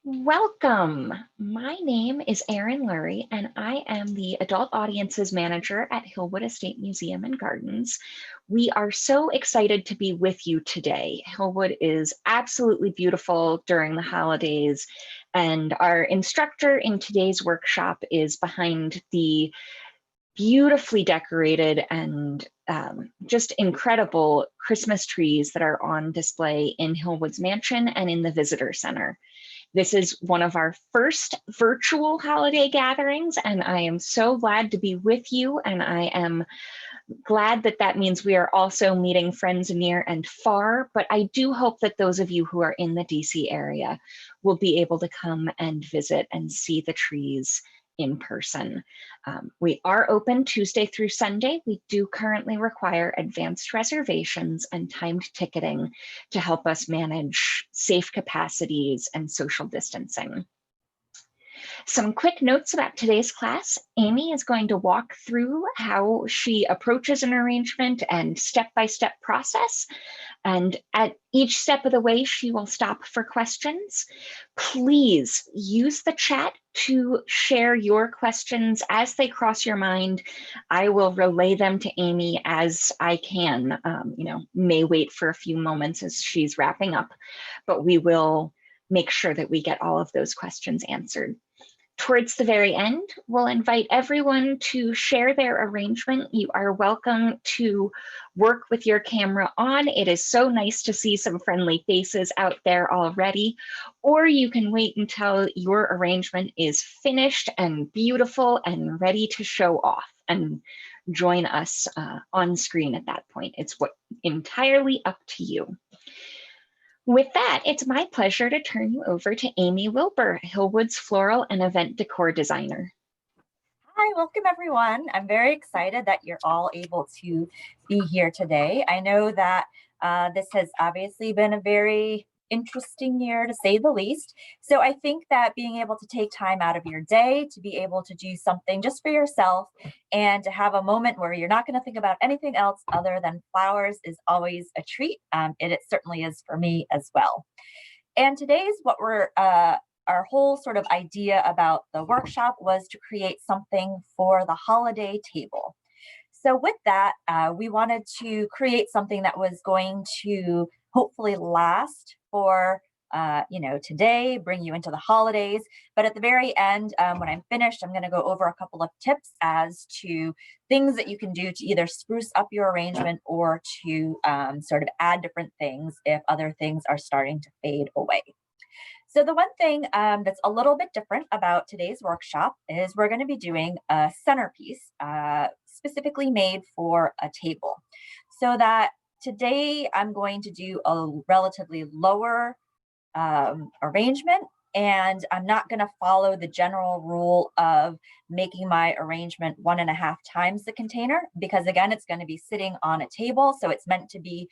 Welcome. My name is Erin Lurie, and I am the Adult Audiences Manager at Hillwood Estate Museum and Gardens. We are so excited to be with you today. Hillwood is absolutely beautiful during the holidays, and our instructor in today's workshop is behind the beautifully decorated and just incredible Christmas trees that are on display in Hillwood's mansion and in the visitor center. This is one of our first virtual holiday gatherings, and I am so glad to be with you. And I am glad that that means we are also meeting friends near and far. But I do hope that those of you who are in the DC area will be able to come and visit and see the trees in person. We are open Tuesday through Sunday. We do currently require advanced reservations and timed ticketing to help us manage safe capacities and social distancing. Some quick notes about today's class. Amy is going to walk through how she approaches an arrangement and step-by-step process. And at each step of the way, she will stop for questions. Please use the chat to share your questions as they cross your mind. I will relay them to Amy as I can. May wait for a few moments as she's wrapping up, but we will make sure that we get all of those questions answered. Towards the very end, we'll invite everyone to share their arrangement. You are welcome to work with your camera on. It is so nice to see some friendly faces out there already. Or you can wait until your arrangement is finished and beautiful and ready to show off and join us on screen at that point. It's entirely up to you. With that, it's my pleasure to turn you over to Ami Wilber, Hillwood's floral and event decor designer. Hi, welcome everyone. I'm very excited that you're all able to be here today. I know that this has obviously been a very interesting year to say the least. So I think that being able to take time out of your day to be able to do something just for yourself and to have a moment where you're not going to think about anything else other than flowers is always a treat. It certainly is for me as well. And today's our whole sort of idea about the workshop was to create something for the holiday table. So with that, we wanted to create something that was going to hopefully last for today, bring you into the holidays. But at the very end, when I'm finished, I'm going to go over a couple of tips as to things that you can do to either spruce up your arrangement or to sort of add different things if other things are starting to fade away. So the one thing that's a little bit different about today's workshop is we're going to be doing a centerpiece specifically made for a table. So that today I'm going to do a relatively lower arrangement, and I'm not going to follow the general rule of making my arrangement 1.5 times the container, because again, it's going to be sitting on a table. So it's meant to be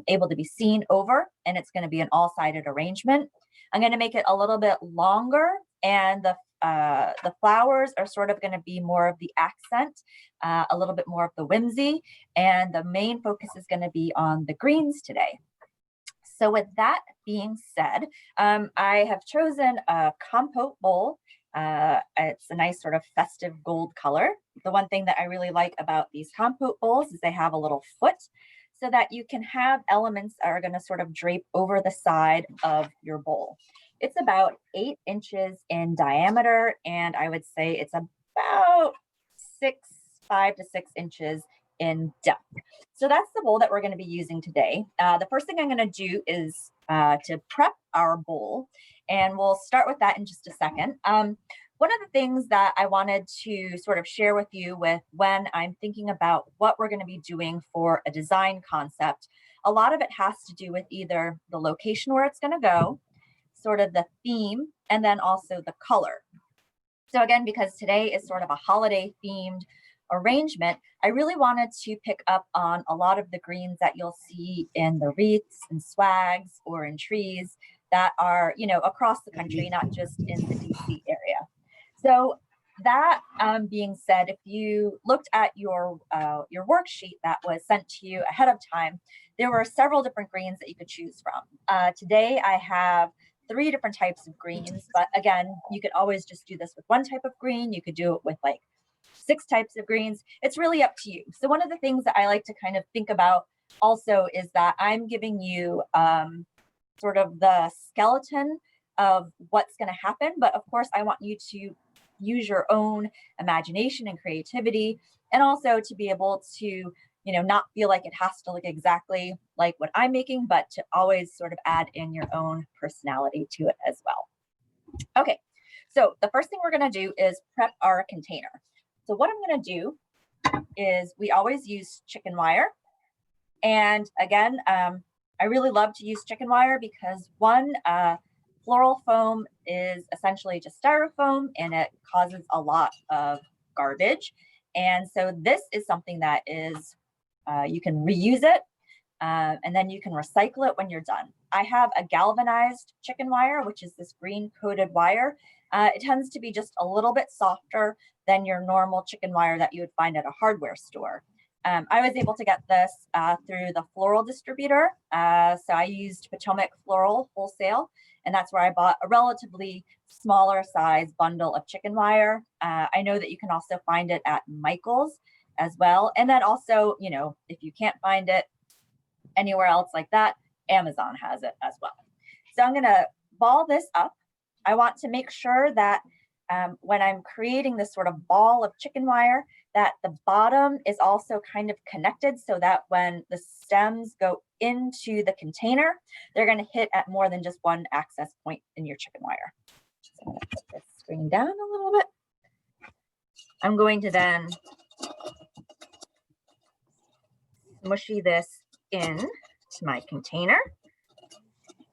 able to be seen over, and it's going to be an all-sided arrangement. I'm going to make it a little bit longer, and the flowers are sort of going to be more of the accent, a little bit more of the whimsy, and the main focus is going to be on the greens today. So with that being said, I have chosen a compote bowl. It's a nice sort of festive gold color. The one thing that I really like about these compote bowls is they have a little foot so that you can have elements that are going to sort of drape over the side of your bowl. It's about 8 inches in diameter, and I would say it's about 5 to 6 inches in depth. So that's the bowl that we're going to be using today. The first thing I'm going to do is to prep our bowl, and we'll start with that in just a second. One of the things that I wanted to sort of share with you when I'm thinking about what we're going to be doing for a design concept, a lot of it has to do with either the location where it's going to go, sort of the theme, and then also the color. So again, because today is sort of a holiday themed arrangement, I really wanted to pick up on a lot of the greens that you'll see in the wreaths and swags or in trees that are, across the country, not just in the DC area. So that being said, if you looked at your worksheet that was sent to you ahead of time, there were several different greens that you could choose from. Today I have 3 different types of greens, but again, you could always just do this with 1 type of green. You could do it with like 6 types of greens. It's really up to you. So one of the things that I like to kind of think about also is that I'm giving you sort of the skeleton of what's going to happen. But of course, I want you to use your own imagination and creativity, and also to be able to, you know, not feel like it has to look exactly like what I'm making, but to always sort of add in your own personality to it as well. Okay, so the first thing we're going to do is prep our container. So what I'm going to do is we always use chicken wire. And again, I really love to use chicken wire because one, floral foam is essentially just styrofoam and it causes a lot of garbage. And so this is something that is, you can reuse it and then you can recycle it when you're done. I have a galvanized chicken wire, which is this green coated wire. It tends to be just a little bit softer than your normal chicken wire that you would find at a hardware store. I was able to get this through the floral distributor. So I used Potomac Floral Wholesale, and that's where I bought a relatively smaller size bundle of chicken wire. I know that you can also find it at Michael's as well. And then also, you know, if you can't find it anywhere else like that, Amazon has it as well. So I'm gonna ball this up. I want to make sure that when I'm creating this sort of ball of chicken wire, that the bottom is also kind of connected so that when the stems go into the container, they're going to hit at more than just one access point in your chicken wire. So I'm going to put this screen down a little bit. I'm going to then smushy this in to my container.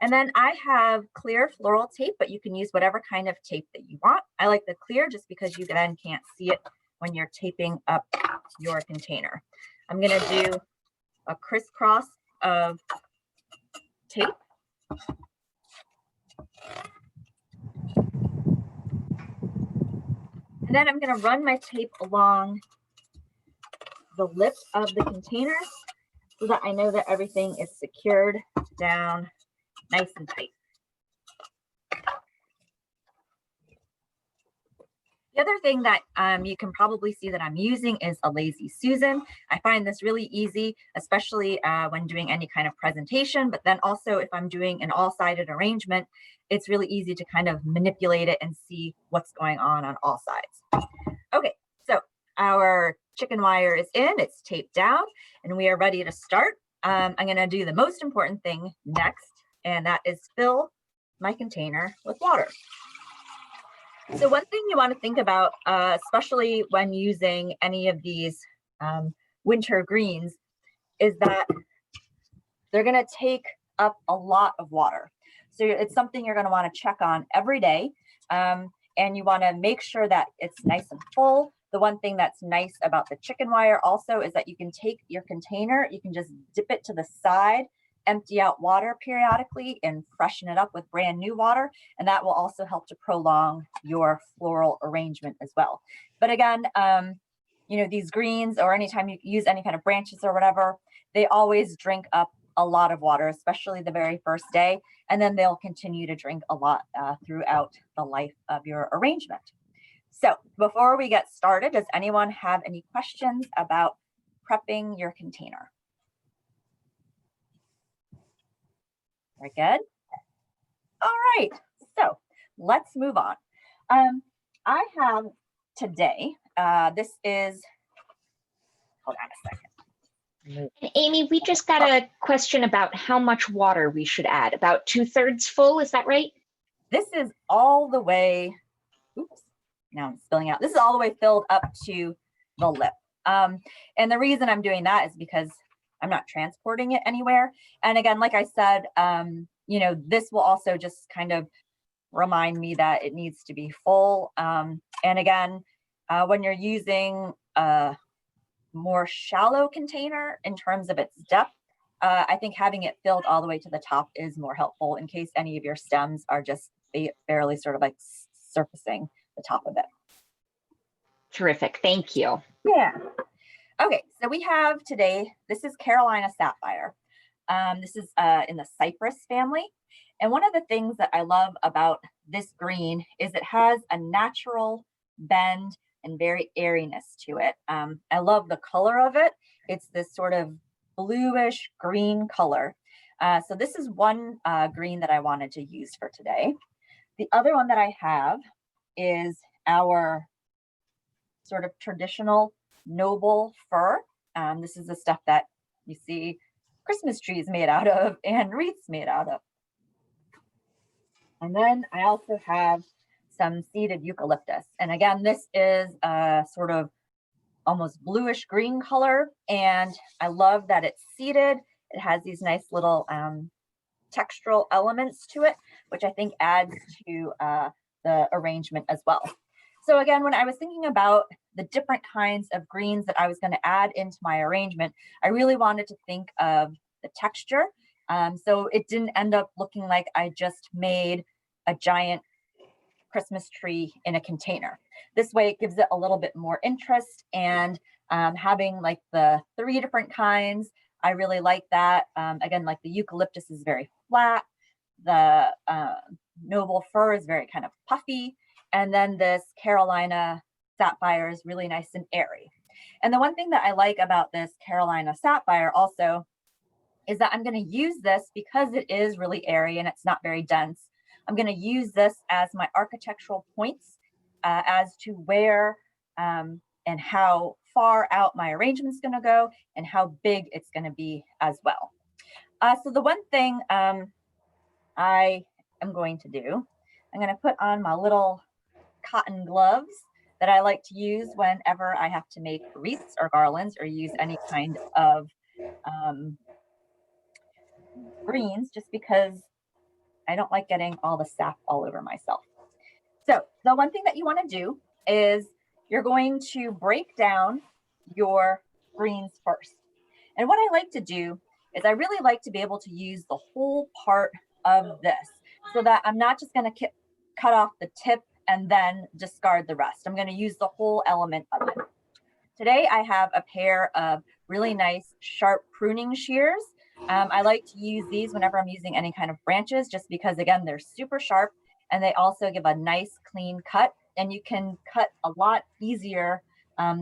And then I have clear floral tape, but you can use whatever kind of tape that you want. I like the clear just because you then can't see it when you're taping up your container. I'm going to do a crisscross of tape. And then I'm going to run my tape along the lip of the container so that I know that everything is secured down nice and tight. The other thing that you can probably see that I'm using is a Lazy Susan. I find this really easy, especially when doing any kind of presentation, but then also if I'm doing an all-sided arrangement, it's really easy to kind of manipulate it and see what's going on all sides. Okay, so our chicken wire is in, it's taped down, and we are ready to start. I'm gonna do the most important thing next, and that is fill my container with water. So one thing you want to think about, especially when using any of these winter greens, is that they're going to take up a lot of water. So it's something you're going to want to check on every day. And you want to make sure that it's nice and full. The one thing that's nice about the chicken wire also is that you can take your container, you can just dip it to the side, empty out water periodically and freshen it up with brand new water. And that will also help to prolong your floral arrangement as well. But again, you know, these greens or anytime you use any kind of branches or whatever, they always drink up a lot of water, especially the very first day. And then they'll continue to drink a lot throughout the life of your arrangement. So before we get started, does anyone have any questions about prepping your container? Very good. All right, so let's move on. I have today, this is, hold on a second. And Amy, we just got a question about how much water we should add. About 2/3 full, is that right? This is all the way, oops, now I'm spilling out. This is all the way filled up to the lip. And the reason I'm doing that is because I'm not transporting it anywhere. And again, like I said, you know, this will also just kind of remind me that it needs to be full. And again, when you're using a more shallow container in terms of its depth, I think having it filled all the way to the top is more helpful in case any of your stems are just barely sort of like surfacing the top of it. Terrific, thank you. Yeah. Okay, so we have today, this is Carolina Sapphire. This is in the cypress family. And one of the things that I love about this green is it has a natural bend and very airiness to it. I love the color of it. It's this sort of bluish green color. So this is one green that I wanted to use for today. The other one that I have is our sort of traditional noble fir. This is the stuff that you see Christmas trees made out of and wreaths made out of. And then I also have some seeded eucalyptus. And again, this is a sort of almost bluish green color. And I love that it's seeded. It has these nice little textural elements to it, which I think adds to the arrangement as well. So again, when I was thinking about the different kinds of greens that I was going to add into my arrangement, I really wanted to think of the texture. So it didn't end up looking like I just made a giant Christmas tree in a container. This way it gives it a little bit more interest, and having like the 3 different kinds, I really like that. Again, like the eucalyptus is very flat. The noble fir is very kind of puffy. And then this Carolina sapphire is really nice and airy. And the one thing that I like about this Carolina sapphire also is that I'm going to use this because it is really airy and it's not very dense. I'm going to use this as my architectural points as to where and how far out my arrangement is going to go and how big it's going to be as well. So the one thing I am going to do, I'm going to put on my little cotton gloves that I like to use whenever I have to make wreaths or garlands or use any kind of greens, just because I don't like getting all the sap all over myself. So the one thing that you want to do is you're going to break down your greens first. And what I like to do is I really like to be able to use the whole part of this so that I'm not just going to cut off the tip and then discard the rest. I'm going to use the whole element of it. Today I have a pair of really nice sharp pruning shears. I like to use these whenever I'm using any kind of branches, just because again, they're super sharp and they also give a nice clean cut, and you can cut a lot easier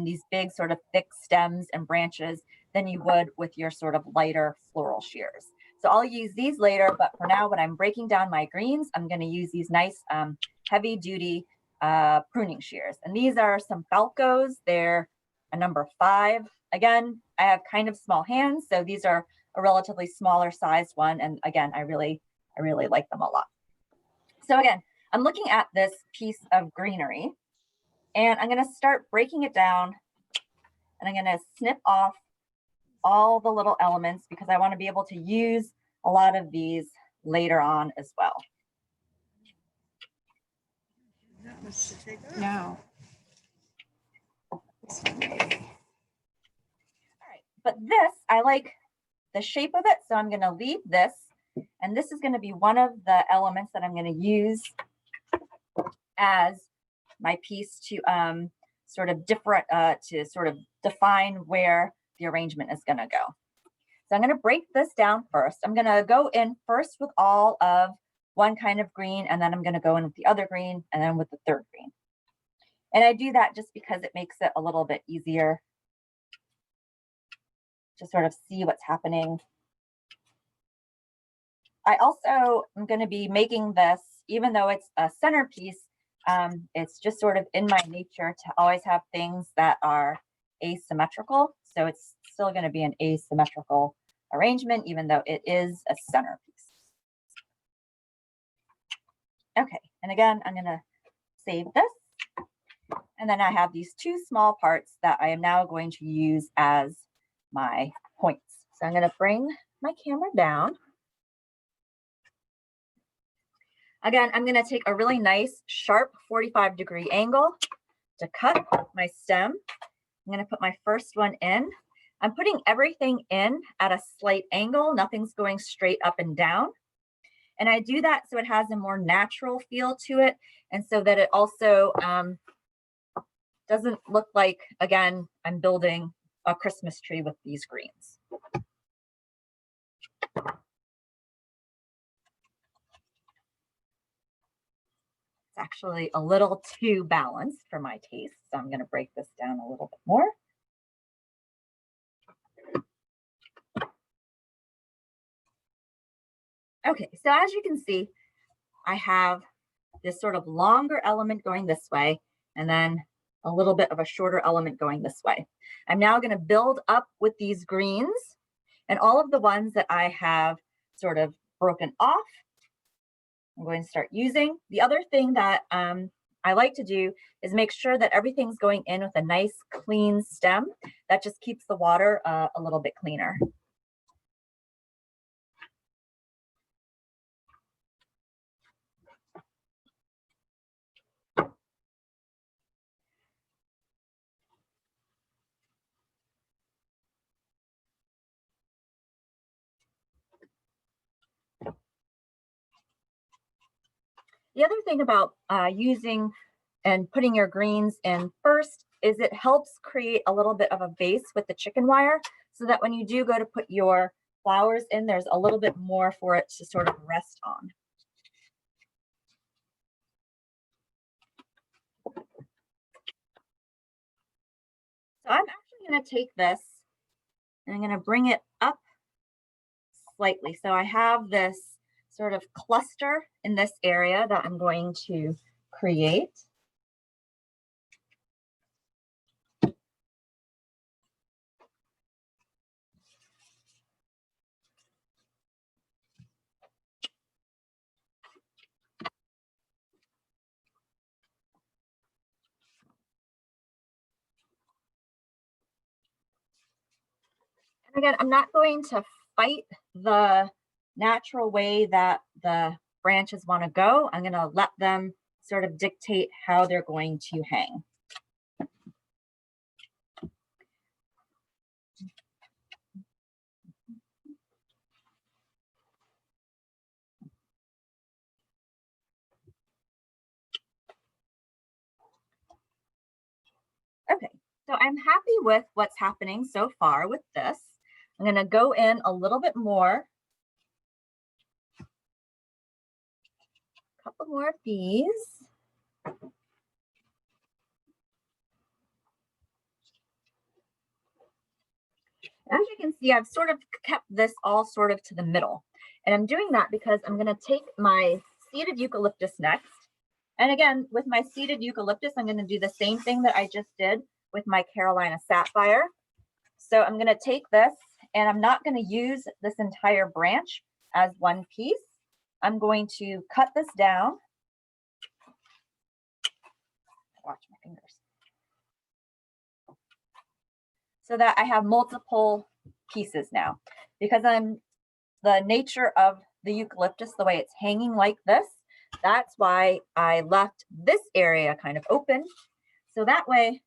these big sort of thick stems and branches than you would with your sort of lighter floral shears. So I'll use these later, but for now, when I'm breaking down my greens, I'm going to use these nice heavy duty pruning shears. And these are some Falcos. They're a number 5. Again, I have kind of small hands, so these are a relatively smaller sized one. And again, I really like them a lot. So again, I'm looking at this piece of greenery and I'm going to start breaking it down, and I'm going to snip off all the little elements because I want to be able to use a lot of these later on as well. No. All right, but this, I like the shape of it, so I'm going to leave this, and this is going to be one of the elements that I'm going to use as my piece to sort of define where the arrangement is going to go. So I'm going to break this down first. I'm going to go in first with all of one kind of green, and then I'm going to go in with the other green, and then with the third green. And I do that just because it makes it a little bit easier to sort of see what's happening. I also am going to be making this, even though it's a centerpiece, it's just sort of in my nature to always have things that are asymmetrical. So it's still going to be an asymmetrical arrangement, even though it is a centerpiece. Okay, and again, I'm going to save this. And then I have these 2 small parts that I am now going to use as my points. So I'm going to bring my camera down. Again, I'm going to take a really nice sharp 45-degree angle to cut my stem. I'm going to put my first one in. I'm putting everything in at a slight angle. Nothing's going straight up and down. And I do that so it has a more natural feel to it, and so that it also doesn't look like, again, I'm building a Christmas tree with these greens. It's actually a little too balanced for my taste, so I'm going to break this down a little bit more. Okay, so as you can see, I have this sort of longer element going this way, and then a little bit of a shorter element going this way. I'm now going to build up with these greens, and all of the ones that I have sort of broken off, I'm going to start using. The other thing that I like to do is make sure that everything's going in with a nice clean stem. That just keeps the water a little bit cleaner. The other thing about using and putting your greens in first is it helps create a little bit of a base with the chicken wire so that when you do go to put your flowers in, there's a little bit more for it to sort of rest on. So I'm actually going to take this and I'm going to bring it up slightly. So I have this sort of cluster in this area that I'm going to create. And again, I'm not going to fight the natural way that the branches want to go. I'm going to let them sort of dictate how they're going to hang. Okay, so I'm happy with what's happening so far with this. I'm going to go in a little bit more. A couple more of these. As you can see, I've sort of kept this all sort of to the middle. And I'm doing that because I'm going to take my seeded eucalyptus next. And again, with my seeded eucalyptus, I'm going to do the same thing that I just did with my Carolina sapphire. So I'm going to take this, and I'm not going to use this entire branch as one piece. I'm going to cut this down. Watch my fingers. So that I have multiple pieces now, because the nature of the eucalyptus, the way it's hanging like this, that's why I left this area kind of open. So that way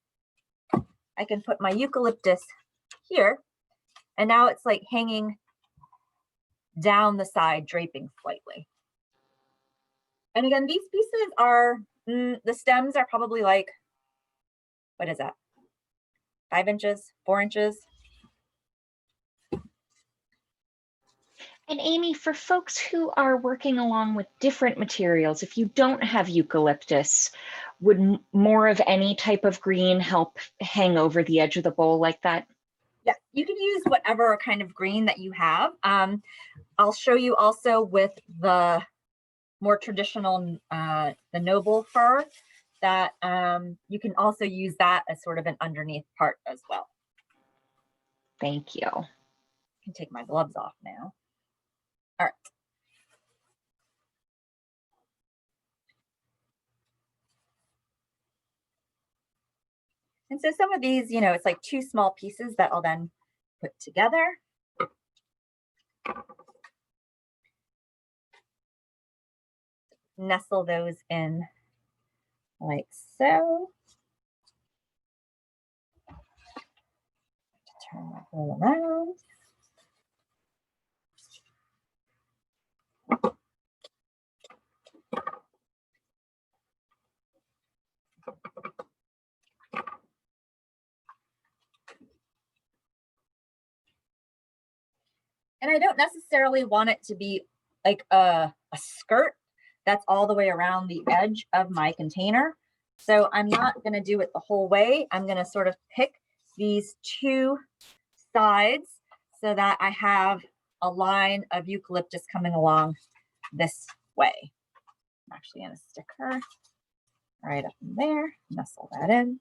I can put my eucalyptus here, and now it's like hanging down the side, draping slightly. And again, these pieces are, the stems are probably like, what is that? 5 inches, 4 inches. And Amy, for folks who are working along with different materials, if you don't have eucalyptus, would more of any type of green help hang over the edge of the bowl like that? Yeah, you can use whatever kind of green that you have. I'll show you also with the more traditional, the noble fir, that you can also use that as sort of an underneath part as well. Thank you. I can take my gloves off now. All right. And so some of these, you know, it's like 2 small pieces that I'll then put together. Nestle those in like so. Turn my whole around. And I don't necessarily want it to be like a skirt that's all the way around the edge of my container. So I'm not going to do it the whole way. I'm going to sort of pick these two sides so that I have a line of eucalyptus coming along this way. I'm actually going to stick her right up in there, nestle that in.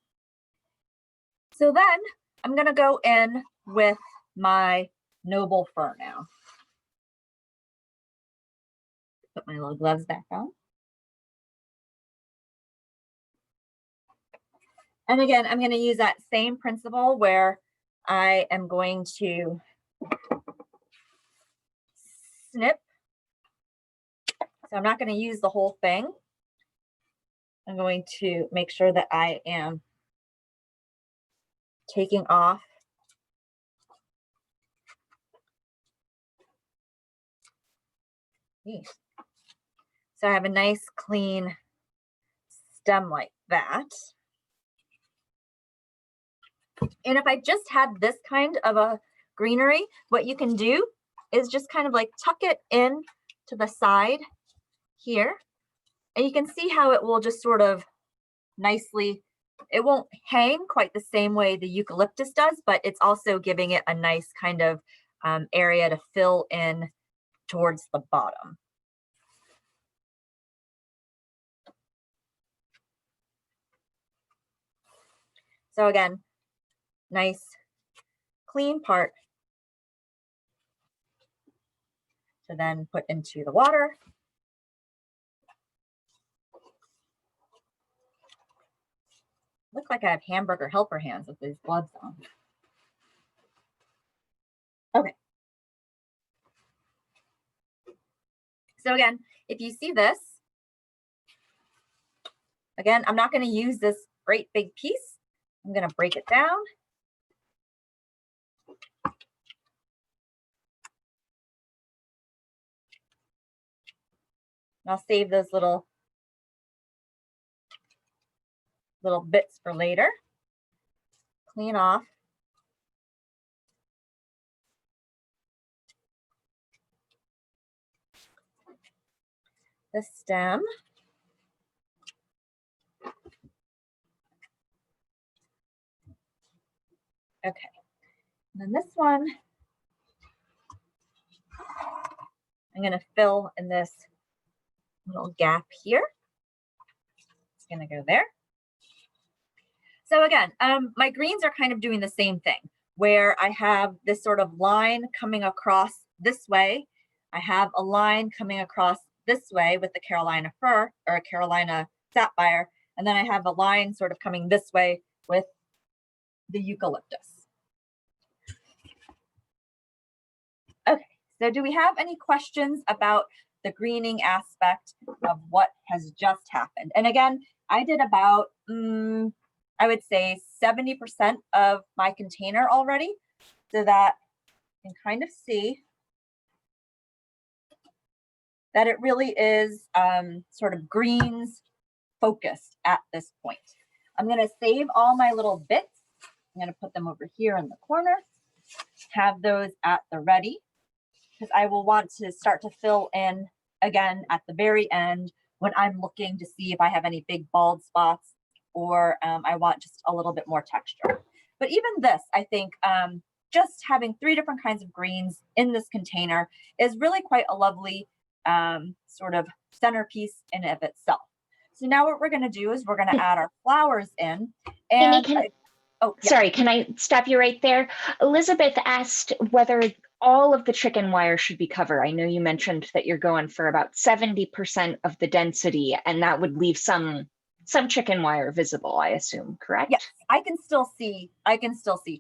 So then I'm going to go in with my noble fir now. Put my little gloves back on. And again, I'm going to use that same principle where I am going to snip. So I'm not going to use the whole thing. I'm going to make sure that I am taking off these. So I have a nice clean stem like that. And if I just had this kind of a greenery, what you can do is just kind of like tuck it in to the side here. And you can see how it will just sort of nicely, it won't hang quite the same way the eucalyptus does, but it's also giving it a nice kind of area to fill in towards the bottom. So again, nice clean part to then put into the water. Look like I have hamburger helper hands with these gloves on. Okay. So again, if you see this, again, I'm not going to use this great big piece. I'm going to break it down. And I'll save those little bits for later. Clean off the stem. Okay, and then this one, I'm going to fill in this little gap here. It's going to go there. So again, my greens are kind of doing the same thing, where I have this sort of line coming across this way. I have a line coming across this way with the Carolina fir or Carolina sapphire, and then I have a line sort of coming this way with the eucalyptus. Okay, so do we have any questions about the greening aspect of what has just happened? And again, I did about, I would say 70% of my container already, so that you can kind of see that it really is sort of greens focused at this point. I'm going to save all my little bits. I'm going to put them over here in the corner, have those at the ready, because I will want to start to fill in again at the very end when I'm looking to see if I have any big bald spots or I want just a little bit more texture. But even this, I think just having 3 different kinds of greens in this container is really quite a lovely sort of centerpiece in and of itself. So now what we're going to do is we're going to add our flowers in. And sorry, can I stop you right there? Elizabeth asked whether all of the chicken wire should be covered. I know you mentioned that you're going for about 70% of the density, and that would leave some chicken wire visible, I assume, correct? Yes, I can still see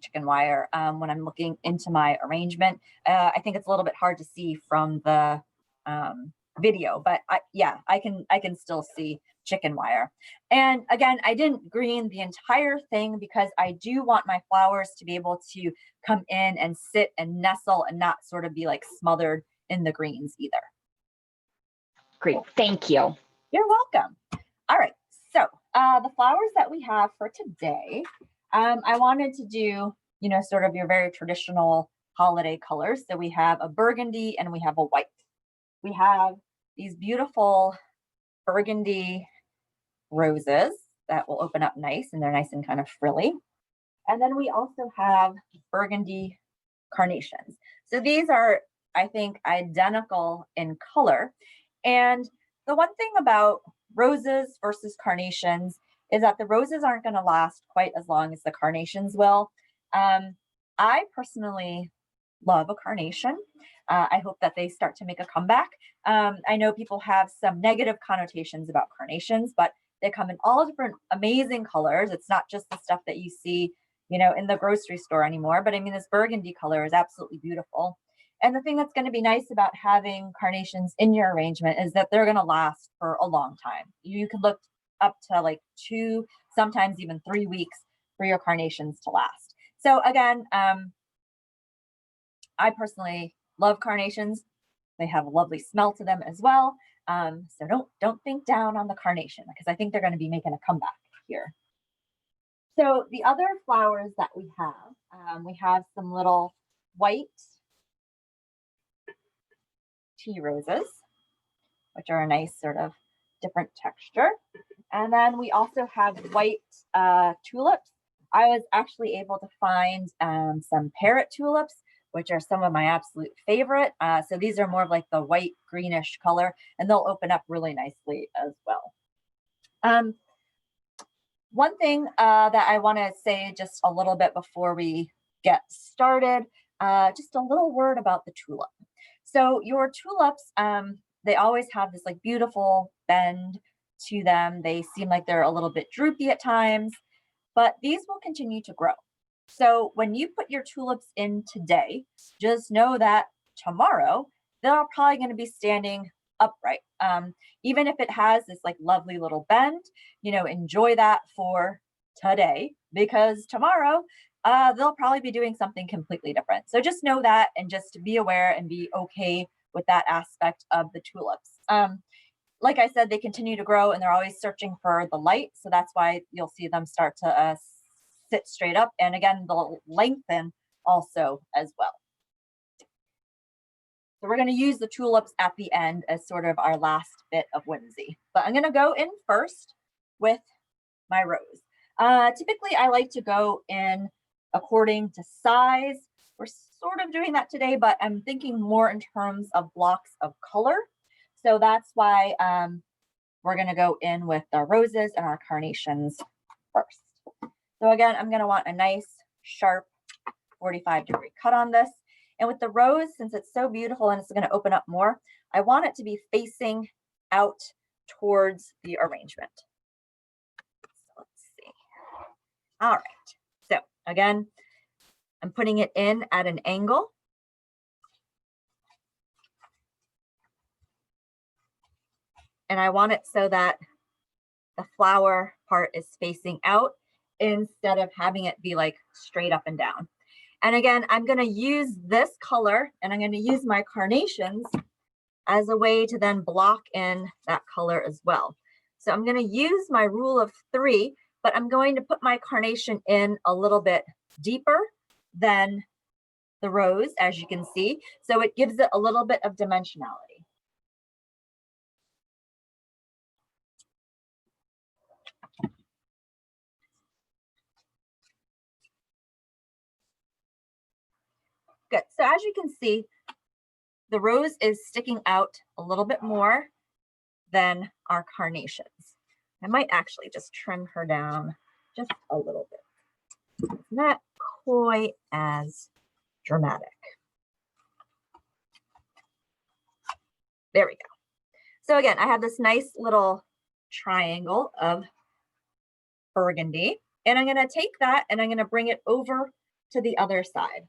chicken wire when I'm looking into my arrangement. I think it's a little bit hard to see from the video, but I can still see chicken wire. And again, I didn't green the entire thing because I do want my flowers to be able to come in and sit and nestle and not sort of be like smothered in the greens either. Great, thank you. You're welcome. All right, so the flowers that we have for today, I wanted to do, you know, sort of your very traditional holiday colors. So we have a burgundy and we have a white. We have these beautiful burgundy roses that will open up nice, and they're nice and kind of frilly. And then we also have burgundy carnations. So these are, I think, identical in color. And the one thing about roses versus carnations is that the roses aren't going to last quite as long as the carnations will. I personally love a carnation. I hope that they start to make a comeback. I know people have some negative connotations about carnations, but they come in all different amazing colors. It's not just the stuff that you see, you know, in the grocery store anymore, but I mean, this burgundy color is absolutely beautiful. And the thing that's going to be nice about having carnations in your arrangement is that they're going to last for a long time. You can look up to like 2, sometimes even 3 weeks for your carnations to last. So again, I personally love carnations. They have a lovely smell to them as well. So don't think down on the carnation, because I think they're going to be making a comeback here. So the other flowers that we have some little white tea roses, which are a nice sort of different texture. And then we also have white tulips. I was actually able to find some parrot tulips, which are some of my absolute favorite. So these are more of like the white greenish color, and they'll open up really nicely as well. One thing that I want to say just a little bit before we get started, just a little word about the tulip. So your tulips, they always have this like beautiful bend to them. They seem like they're a little bit droopy at times, but these will continue to grow. So when you put your tulips in today, just know that tomorrow they're probably going to be standing upright. Even if it has this like lovely little bend, you know, enjoy that for today, because tomorrow they'll probably be doing something completely different. So just know that, and just be aware and be okay with that aspect of the tulips. Like I said, they continue to grow, and they're always searching for the light. So that's why you'll see them start to sit straight up. And again, they'll lengthen also as well. So we're going to use the tulips at the end as sort of our last bit of whimsy. But I'm going to go in first with my rose. Typically, I like to go in according to size. We're sort of doing that today, but I'm thinking more in terms of blocks of color. So that's why we're going to go in with the roses and our carnations first. So again, I'm going to want a nice, sharp 45-degree cut on this. And with the rose, since it's so beautiful and it's going to open up more, I want it to be facing out towards the arrangement. So let's see. All right. So again, I'm putting it in at an angle. And I want it so that the flower part is facing out instead of having it be like straight up and down. And again, I'm going to use this color, and I'm going to use my carnations as a way to then block in that color as well. So I'm going to use my rule of 3, but I'm going to put my carnation in a little bit deeper than the rose, as you can see. So it gives it a little bit of dimensionality. Good. So as you can see, the rose is sticking out a little bit more than our carnations. I might actually just trim her down just a little bit. It's not quite as dramatic. There we go. So again, I have this nice little triangle of burgundy, and I'm going to take that and I'm going to bring it over to the other side.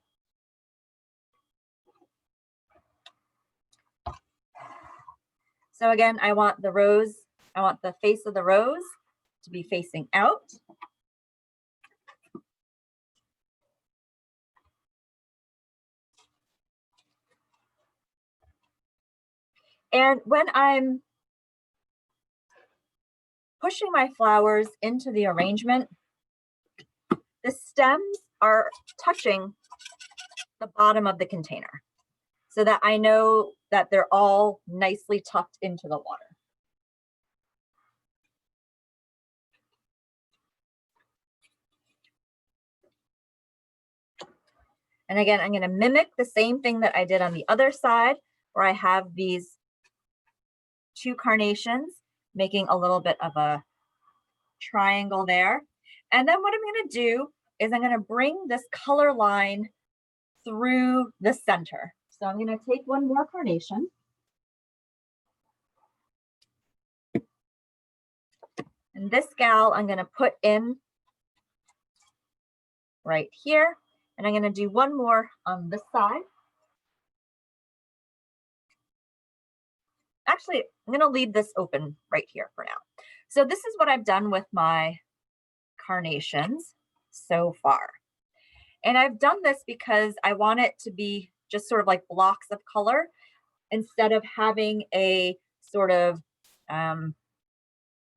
So again, I want the rose, I want the face of the rose to be facing out. And when I'm pushing my flowers into the arrangement, the stems are touching the bottom of the container so that I know that they're all nicely tucked into the water. And again, I'm going to mimic the same thing that I did on the other side, where I have these 2 carnations, making a little bit of a triangle there. And then what I'm going to do is I'm going to bring this color line through the center. So I'm going to take one more carnation. And this gal I'm going to put in right here. And I'm going to do one more on this side. Actually, I'm going to leave this open right here for now. So this is what I've done with my carnations so far. And I've done this because I want it to be just sort of like blocks of color instead of having a sort of, I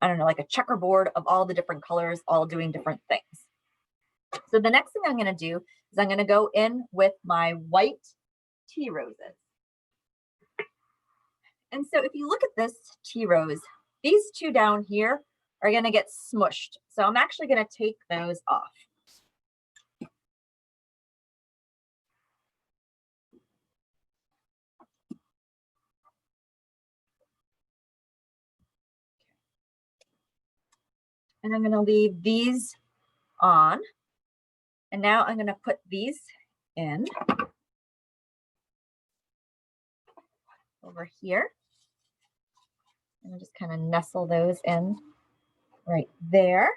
don't know, like a checkerboard of all the different colors, all doing different things. So the next thing I'm going to do is I'm going to go in with my white tea roses. And so if you look at this tea rose, these 2 down here are going to get smushed. So I'm actually going to take those off. And I'm going to leave these on. And now I'm going to put these in over here. And just kind of nestle those in right there.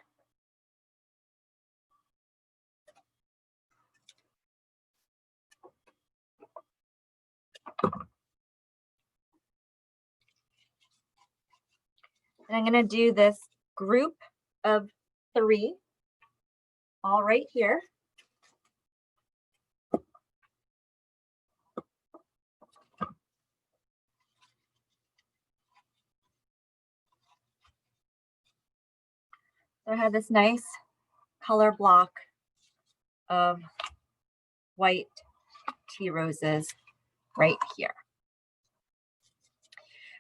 And I'm going to do this group of 3 all right here. So I have this nice color block of white tea roses right here.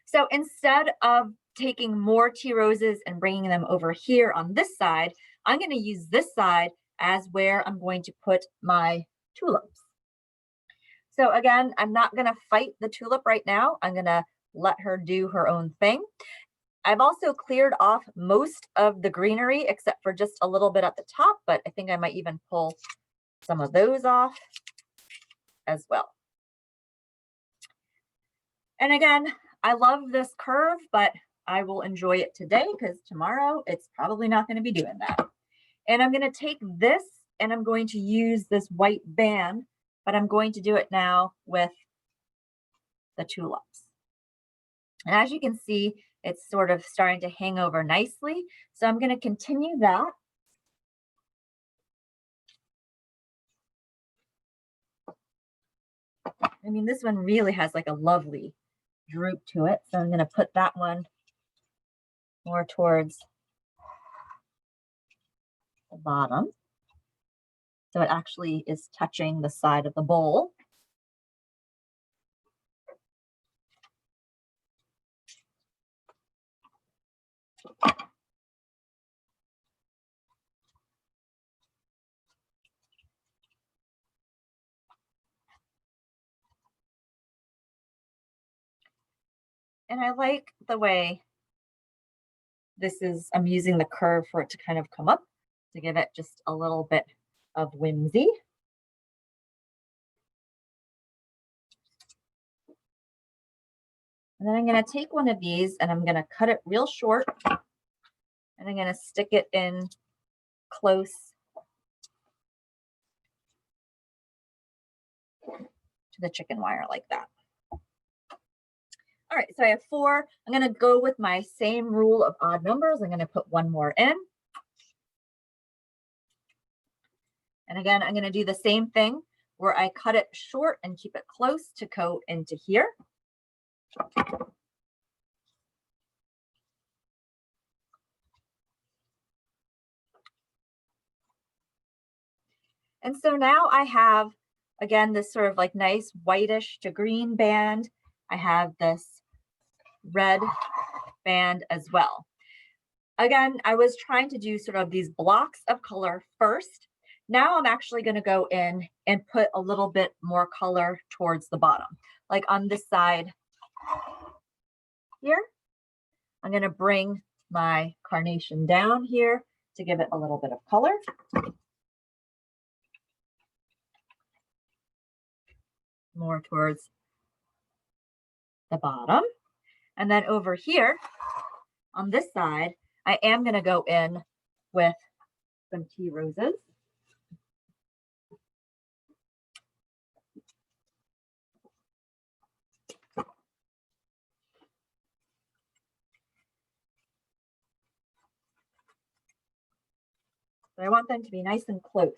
So instead of taking more tea roses and bringing them over here on this side, I'm going to use this side as where I'm going to put my tulips. So again, I'm not going to fight the tulip right now. I'm going to let her do her own thing. I've also cleared off most of the greenery except for just a little bit at the top, but I think I might even pull some of those off as well. And again, I love this curve, but I will enjoy it today because tomorrow it's probably not going to be doing that. And I'm going to take this and I'm going to use this white band, but I'm going to do it now with the tulips. And as you can see, it's sort of starting to hang over nicely. So I'm going to continue that. I mean, this one really has like a lovely droop to it. So I'm going to put that one more towards the bottom. So it actually is touching the side of the bowl. And I like the way this is, I'm using the curve for it to kind of come up to give it just a little bit of whimsy. And then I'm going to take one of these and I'm going to cut it real short and I'm going to stick it in close to the chicken wire like that. All right, so I have 4. I'm going to go with my same rule of odd numbers. I'm going to put one more in. And again, I'm going to do the same thing where I cut it short and keep it close to go into here. And so now I have, again, this sort of like nice whitish to green band. I have this red band as well. Again, I was trying to do sort of these blocks of color first Now I'm actually going to go in and put a little bit more color towards the bottom. Like on this side here, I'm going to bring my carnation down here to give it a little bit of color. More towards the bottom. And then over here on this side, I am going to go in with some tea roses. So I want them to be nice and close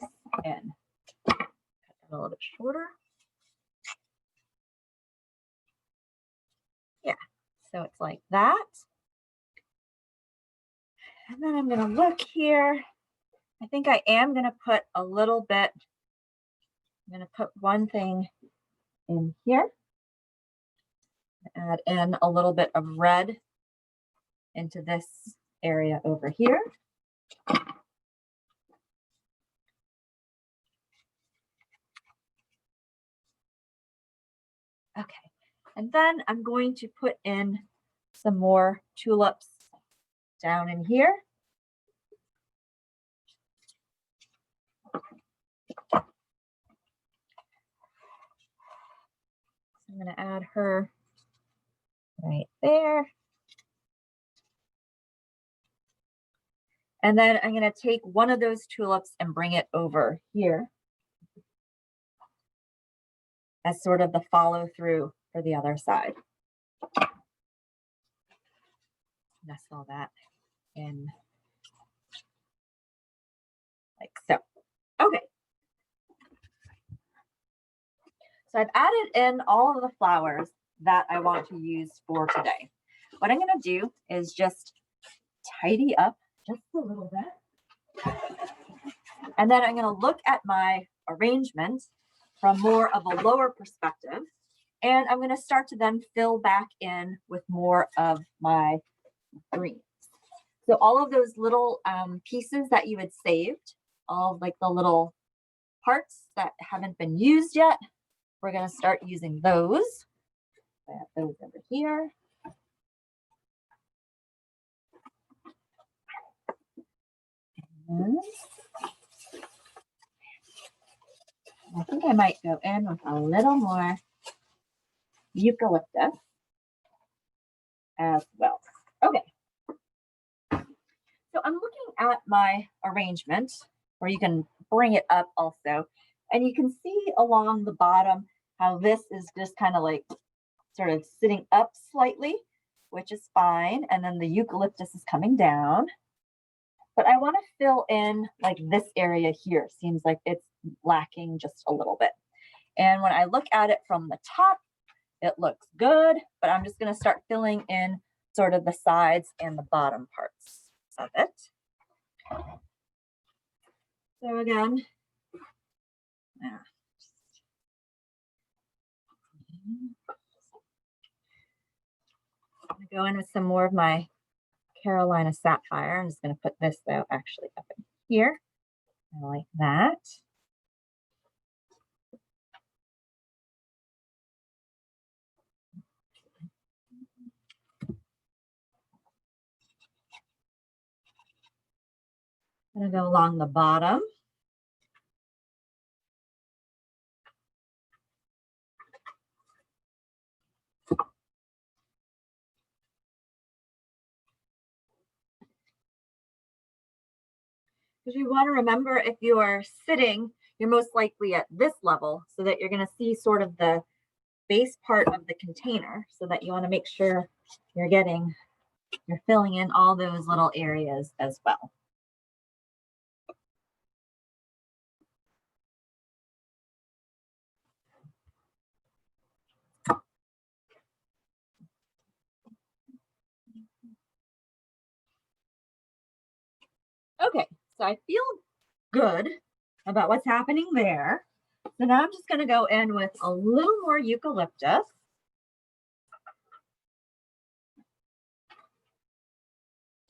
in. Cut that a little bit shorter. Yeah, so it's like that. And then I'm going to look here. I think I am going to put a little bit, I'm going to put one thing in here. Add in a little bit of red into this area over here. Okay, and then I'm going to put in some more tulips down in here. I'm going to add her right there. And then I'm going to take one of those tulips and bring it over here as sort of the follow through for the other side. Nestle that in like so. Okay. So I've added in all of the flowers that I want to use for today. What I'm going to do is just tidy up just a little bit. And then I'm going to look at my arrangement from more of a lower perspective. And I'm going to start to then fill back in with more of my greens. So all of those little pieces that you had saved, all of like the little parts that haven't been used yet, we're going to start using those. I have those over here. And I think I might go in with a little more eucalyptus as well. Okay. So I'm looking at my arrangement, or you can bring it up also, and you can see along the bottom how this is just kind of like sort of sitting up slightly, which is fine. And then the eucalyptus is coming down. But I want to fill in like this area here. Seems like it's lacking just a little bit. And when I look at it from the top, it looks good, but I'm just going to start filling in sort of the sides and the bottom parts of it. So again, I'm going to go in with some more of my Carolina Sapphire. I'm just going to put this though actually up in here. I like that. I'm going to go along the bottom. Because you want to remember, if you are sitting, you're most likely at this level, so that you're going to see sort of the base part of the container, so that you want to make sure you're filling in all those little areas as well. Okay, so I feel good about what's happening there. So now I'm just going to go in with a little more eucalyptus.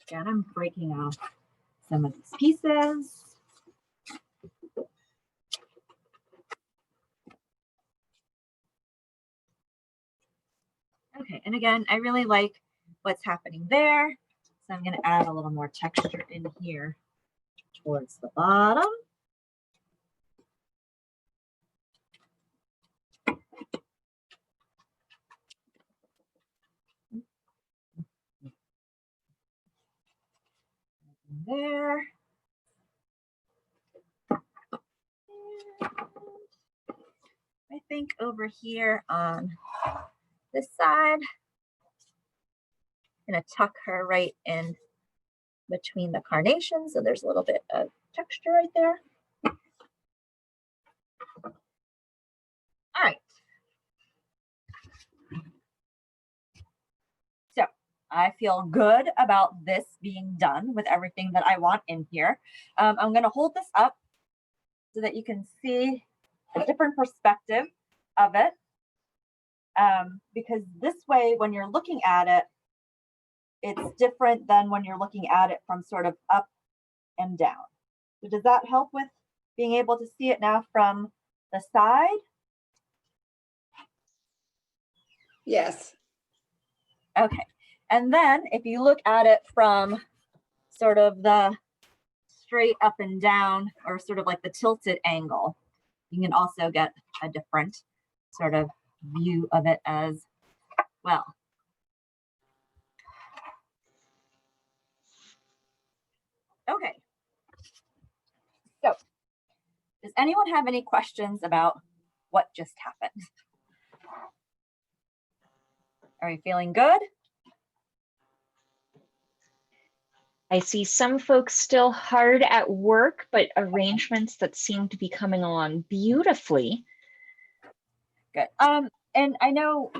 Again, I'm breaking off some of these pieces. Okay, and again, I really like what's happening there. So I'm going to add a little more texture in here towards the bottom. There. I think over here on this side, I'm going to tuck her right in between the carnations. So there's a little bit of texture right there. All right. So I feel good about this being done with everything that I want in here. I'm going to hold this up so that you can see a different perspective of it. Because this way, when you're looking at it, it's different than when you're looking at it from sort of up and down. So does that help with being able to see it now from the side? Yes. Okay. And then if you look at it from sort of the straight up and down, or sort of like the tilted angle, you can also get a different sort of view of it as well. Okay. So does anyone have any questions about what just happened? Are you feeling good? I see some folks still hard at work, but arrangements that seem to be coming along beautifully. Good. And I know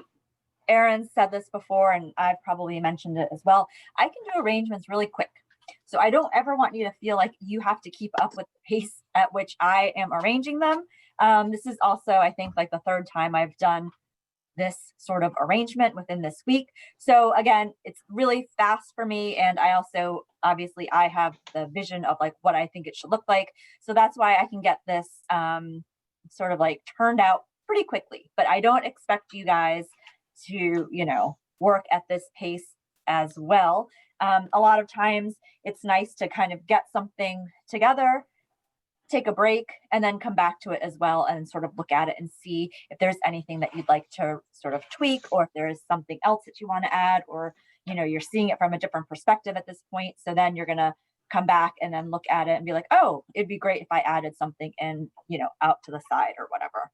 Erin said this before, and I've probably mentioned it as well. I can do arrangements really quick. So I don't ever want you to feel like you have to keep up with the pace at which I am arranging them. This is also, I think, like the third time I've done this sort of arrangement within this week. So again, it's really fast for me. And I also, obviously, I have the vision of like what I think it should look like. So that's why I can get this sort of like turned out pretty quickly. But I don't expect you guys to, you know, work at this pace as well. A lot of times it's nice to kind of get something together, take a break, and then come back to it as well and sort of look at it and see if there's anything that you'd like to sort of tweak, or if there is something else that you want to add, or, you know, you're seeing it from a different perspective at this point. So then you're going to come back and then look at it and be like, oh, it'd be great if I added something in, you know, out to the side or whatever.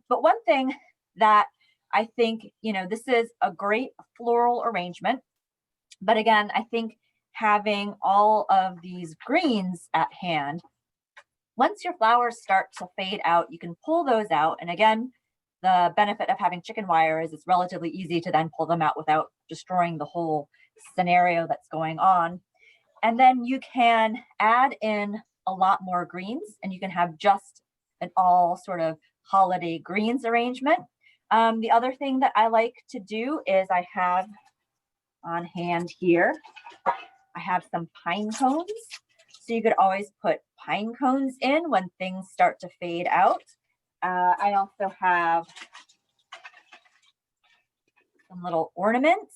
But one thing that I think, you know, this is a great floral arrangement. But again, I think having all of these greens at hand, once your flowers start to fade out, you can pull those out. And again, the benefit of having chicken wire is it's relatively easy to then pull them out without destroying the whole scenario that's going on. And then you can add in a lot more greens, and you can have just an all sort of holiday greens arrangement. The other thing that I like to do is I have on hand here, I have some pine cones. So you could always put pine cones in when things start to fade out. I also have some little ornaments.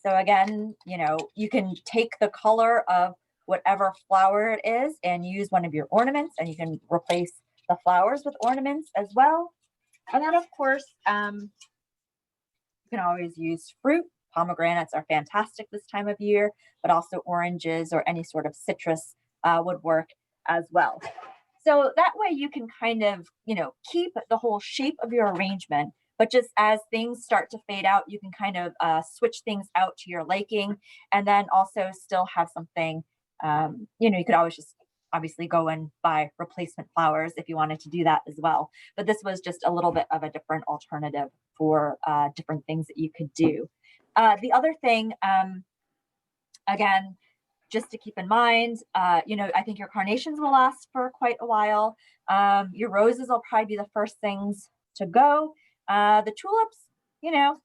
So again, you know, you can take the color of whatever flower it is and use one of your ornaments, and you can replace the flowers with ornaments as well. And then of course, you can always use fruit. Pomegranates are fantastic this time of year, but also oranges or any sort of citrus would work as well. So that way you can kind of, you know, keep the whole shape of your arrangement, but just as things start to fade out, you can kind of switch things out to your liking, and then also still have something, you know, you could always just obviously go and buy replacement flowers if you wanted to do that as well. But this was just a little bit of a different alternative for different things that you could do. The other thing, again, just to keep in mind, you know, I think your carnations will last for quite a while. Your roses will probably be the first things to go. The tulips, you know,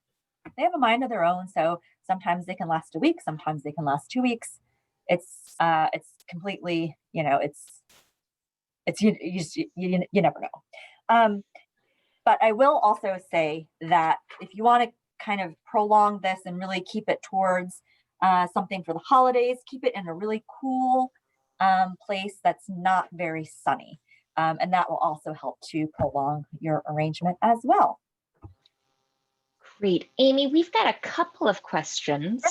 they have a mind of their own. So sometimes they can last a week, sometimes they can last 2 weeks. It's completely, you know, you never know. But I will also say that if you want to kind of prolong this and really keep it towards something for the holidays. Keep it in a really cool place that's not very sunny. And that will also help to prolong your arrangement as well. Great. Amy, we've got a couple of questions.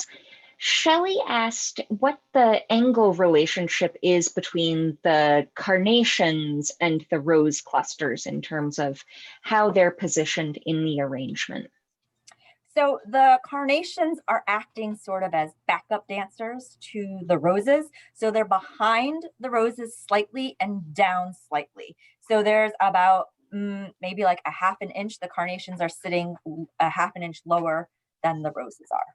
Shelley asked what the angle relationship is between the carnations and the rose clusters in terms of how they're positioned in the arrangement. So the carnations are acting sort of as backup dancers to the roses. So they're behind the roses slightly and down slightly. So there's about maybe like a half an inch. The carnations are sitting a half an inch lower than the roses are.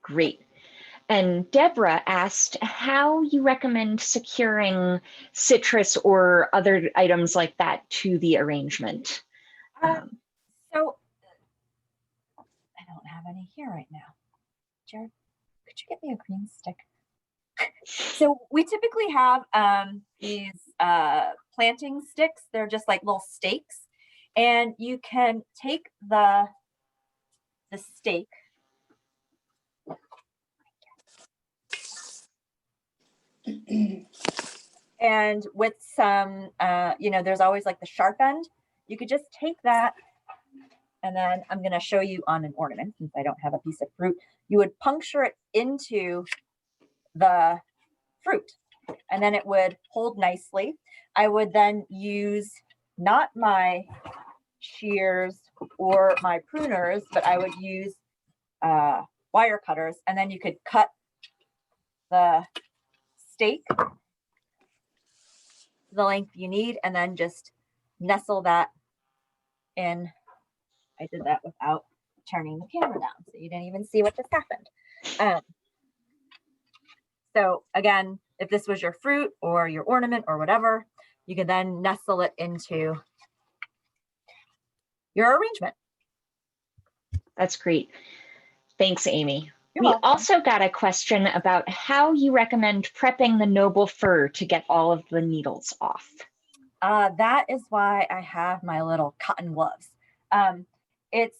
Great. And Deborah asked how you recommend securing citrus or other items like that to the arrangement. So I don't have any here right now. Jared, could you get me a green stick? So we typically have these planting sticks. They're just like little stakes. And you can take the stake. And with some, there's always like the sharp end. You could just take that, and then I'm going to show you on an ornament since I don't have a piece of fruit. You would puncture it into the fruit, and then it would hold nicely. I would then use not my shears or my pruners, but I would use wire cutters, and then you could cut the stake the length you need, and then just nestle that in. I did that without turning the camera down, so you didn't even see what just happened. So again, if this was your fruit or your ornament or whatever, you can then nestle it into your arrangement. That's great. Thanks, Amy. You're we welcome. also got a question about how you recommend prepping the noble fir to get all of the needles off. That is why I have my little cotton gloves. It's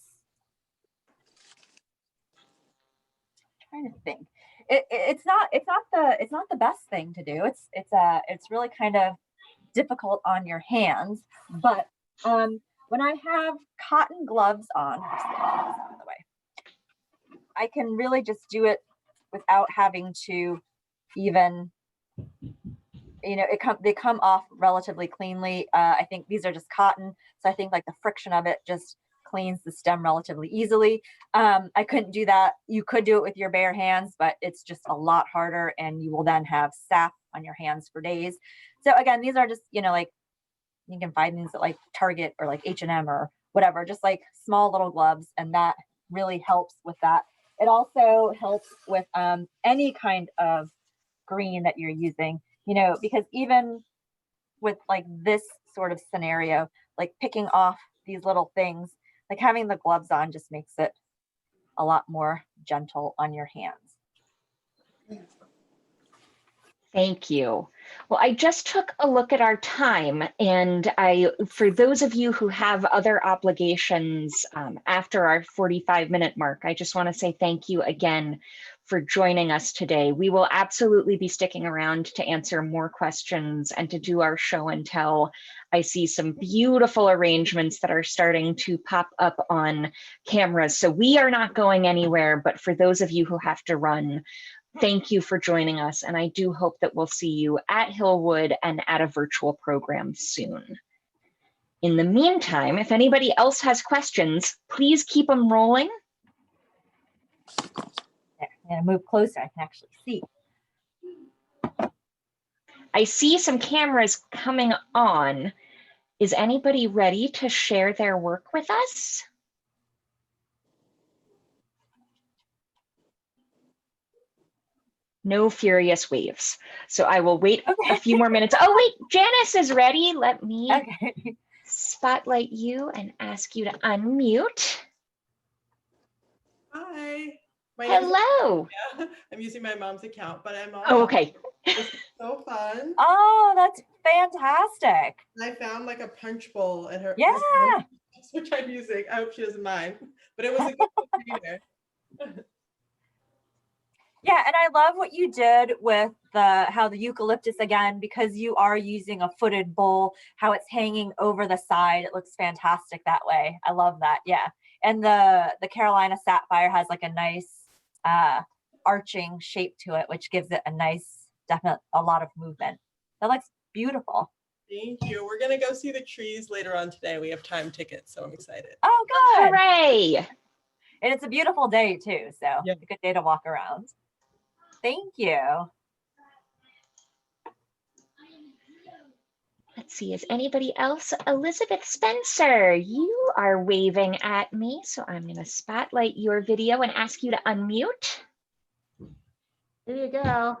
I'm trying to think. It's not the best thing to do. It's really kind of difficult on your hands. But when I have cotton gloves on, out of the way, I can really just do it without having to even, they come off relatively cleanly. I think these are just cotton, so I think like the friction of it just cleans the stem relatively easily. I couldn't do that. You could do it with your bare hands, but it's just a lot harder, and you will then have sap on your hands for days. So again, these are just, like you can find these at like Target or like H&M or whatever, just like small little gloves, and that really helps with that. It also helps with any kind of green that you're using, because even with like this sort of scenario, like picking off these little things, like having the gloves on just makes it a lot more gentle on your hands. Thank you. Well, I just took a look at our time, and for those of you who have other obligations after our 45-minute mark, I just want to say thank you again for joining us today. We will absolutely be sticking around to answer more questions and to do our show and tell. I see some beautiful arrangements that are starting to pop up on cameras, so we are not going anywhere, but for those of you who have to run, thank you for joining us, and I do hope that we'll see you at Hillwood and at a virtual program soon. In the meantime, if anybody else has questions, please keep them rolling. There, I'm gonna move closer, I can actually see. I see some cameras coming on. Is anybody ready to share their work with us? No furious waves. So I will wait a few more minutes. Oh, wait, Janice is ready. Let me spotlight you and ask you to unmute. Hi. Hello. I'm using my mom's account, but I'm all okay. This is so fun. Oh, that's fantastic. I found like a punch bowl at her. Yeah. which I'm using. I hope she doesn't mind, but it was a good container. Yeah, and I love what you did with how the eucalyptus, again, because you are using a footed bowl, how it's hanging over the side. It looks fantastic that way. I love that. Yeah. And the Carolina sapphire has like a nice arching shape to it, which gives it a nice, a lot of movement. That looks beautiful. Thank you. We're gonna go see the trees later on today. We have time tickets, so I'm excited. Oh, good. Hooray! And it's a beautiful day too, so Yeah. a good day to walk around. Thank you. Let's see, is anybody else? Elizabeth Spencer, you are waving at me, so I'm going to spotlight your video and ask you to unmute. Here you go.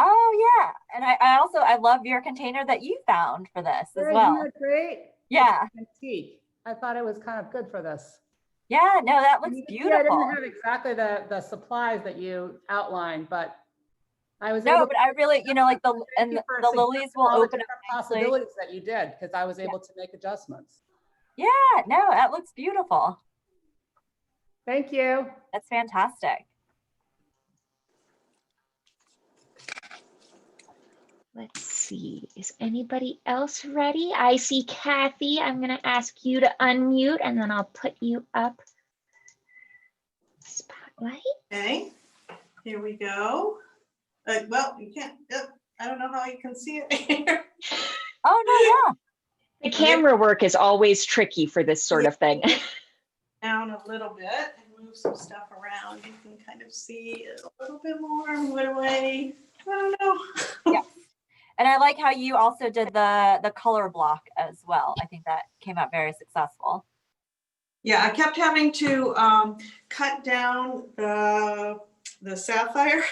Oh yeah, and I love your container that you found for this as well. Isn't that great? Yeah. Antique. I thought it was kind of good for this. Yeah, no, that looks Yeah, I beautiful. didn't have exactly the supplies that you outlined, but I was No, able but I really, like the lilies will all the open up different nicely. possibilities that you did, because I was able to make adjustments. Yeah, no, that looks beautiful. Thank you. That's fantastic. Let's see, is anybody else ready? I see Kathy. I'm going to ask you to unmute and then I'll put you up. Spotlight. Okay, here we go. Well, you can't, I don't know how you can see it here. Oh, no, The camera work is always tricky for this sort of thing. Down a little bit and move some stuff around. You can kind of see it a little bit more, move it away. I don't know. Yeah. And I like how you also did the color block as well. I think that came out very successful. Yeah, I kept having to cut down the sapphire.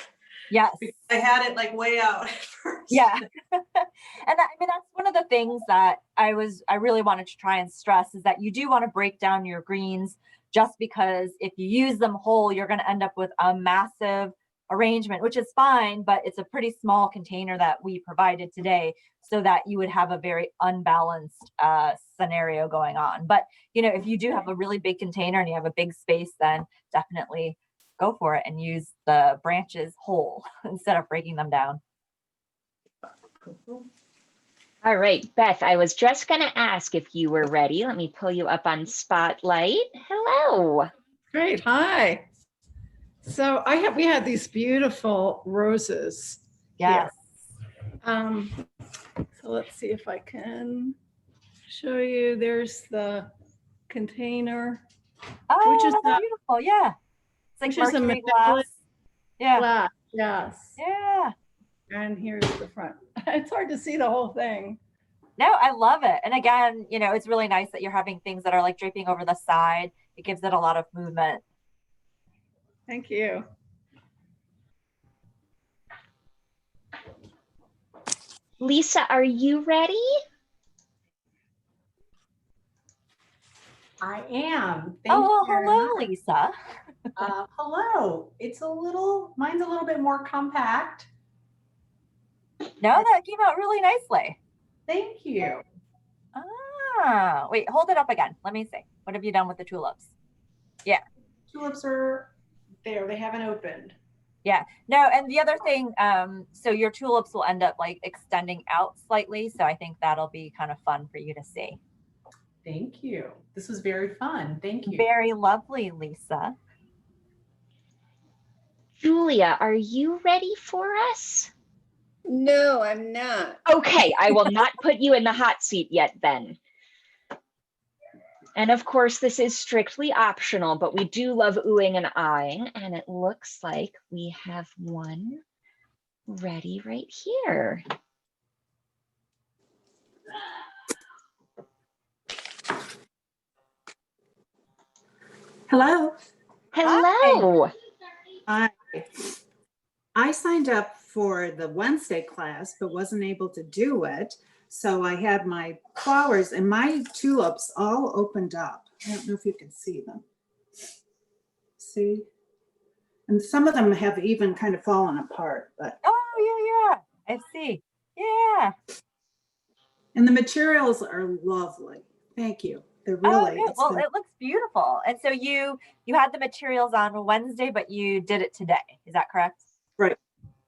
Yes. I had it like way out at first. Yeah. And that's one of the things that I really wanted to try and stress is that you do want to break down your greens, just because if you use them whole, you're going to end up with a massive arrangement, which is fine, but it's a pretty small container that we provided today so that you would have a very unbalanced scenario going on. But, if you do have a really big container and you have a big space, then definitely go for it and use the branches whole instead of breaking them down. All right, Beth, I was just going to ask if you were ready. Let me pull you up on Spotlight. Hello. Great. Hi. So we had these beautiful roses. Yes. Here. So let's see if I can show you. There's the container. Oh, Which is that's the- beautiful. Yeah. It's like which is a mercury metallic glass. Yeah. Glass. Yes. Yeah. And here's the front. It's hard to see the whole thing. No, I love it. And again, it's really nice that you're having things that are like draping over the side. It gives it a lot of movement. Thank you. Lisa, are you ready? I am. Thank Oh, you very hello, much. Lisa. Hello. Mine's a little bit more compact. No, that came out really nicely. Thank you. Ah, wait, hold it up again. Let me see. What have you done with the tulips? Tulips are there. They haven't opened. Yeah, no, and the other thing, so your tulips will end up like extending out slightly. So I think that'll be kind of fun for you to see. Thank you. This was very fun. Thank you. Very lovely, Lisa. Julia, are you ready for us? No, I'm not. Okay, I will not put you in the hot seat yet then. And of course, this is strictly optional, but we do love oohing and aahing, and it looks like we have one ready right here. Hello. Hello. Hi. I signed up for the Wednesday class, but wasn't able to do it. So I had my flowers and my tulips all opened up. I don't know if you can see them. See? And some of them have even kind of fallen apart, but. Oh, yeah. I see. Yeah. And the materials are lovely. Thank you. They're Oh, really, good. it's Well, been- it looks beautiful. And so you had the materials on Wednesday, but you did it today. Is that correct? Right.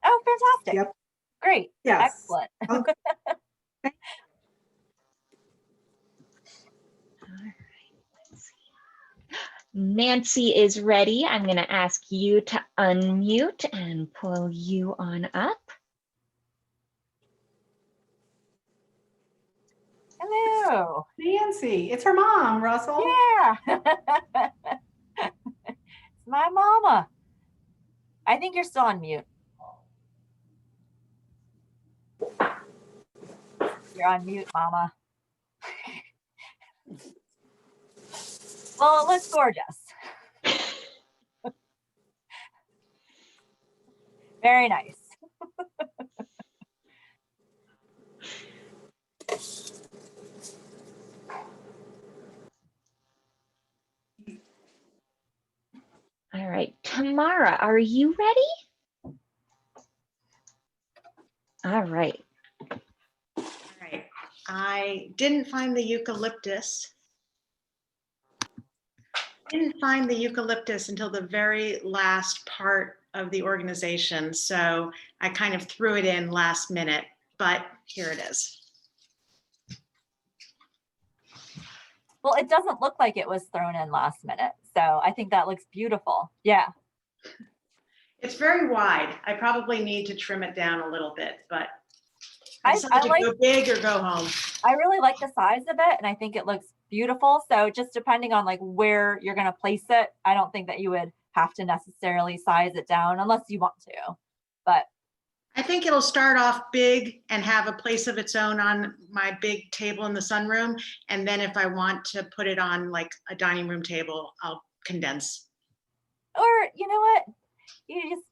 Oh, fantastic. Yep. Great. Yes. Excellent. Okay. Nancy is ready. I'm going to ask you to unmute and pull you on up. Hello. Nancy, it's her mom, Russell. Yeah. It's my mama. I think you're still on mute. You're on mute, mama. Well, it looks gorgeous. Very nice. All right, Tamara, are you ready? All right. All right. I didn't find the eucalyptus. Didn't find the eucalyptus until the very last part of the organization. So I kind of threw it in last minute, but here it is. Well, it doesn't look like it was thrown in last minute. So I think that looks beautiful. Yeah. It's very wide. I probably need to trim it down a little bit, but I I decided to like, go big or go home. I really like the size of it and I think it looks beautiful. So just depending on like where you're going to place it, I don't think that you would have to necessarily size it down unless you want to. But I think it'll start off big and have a place of its own on my big table in the sunroom. And then if I want to put it on like a dining room table, I'll condense. or you know what?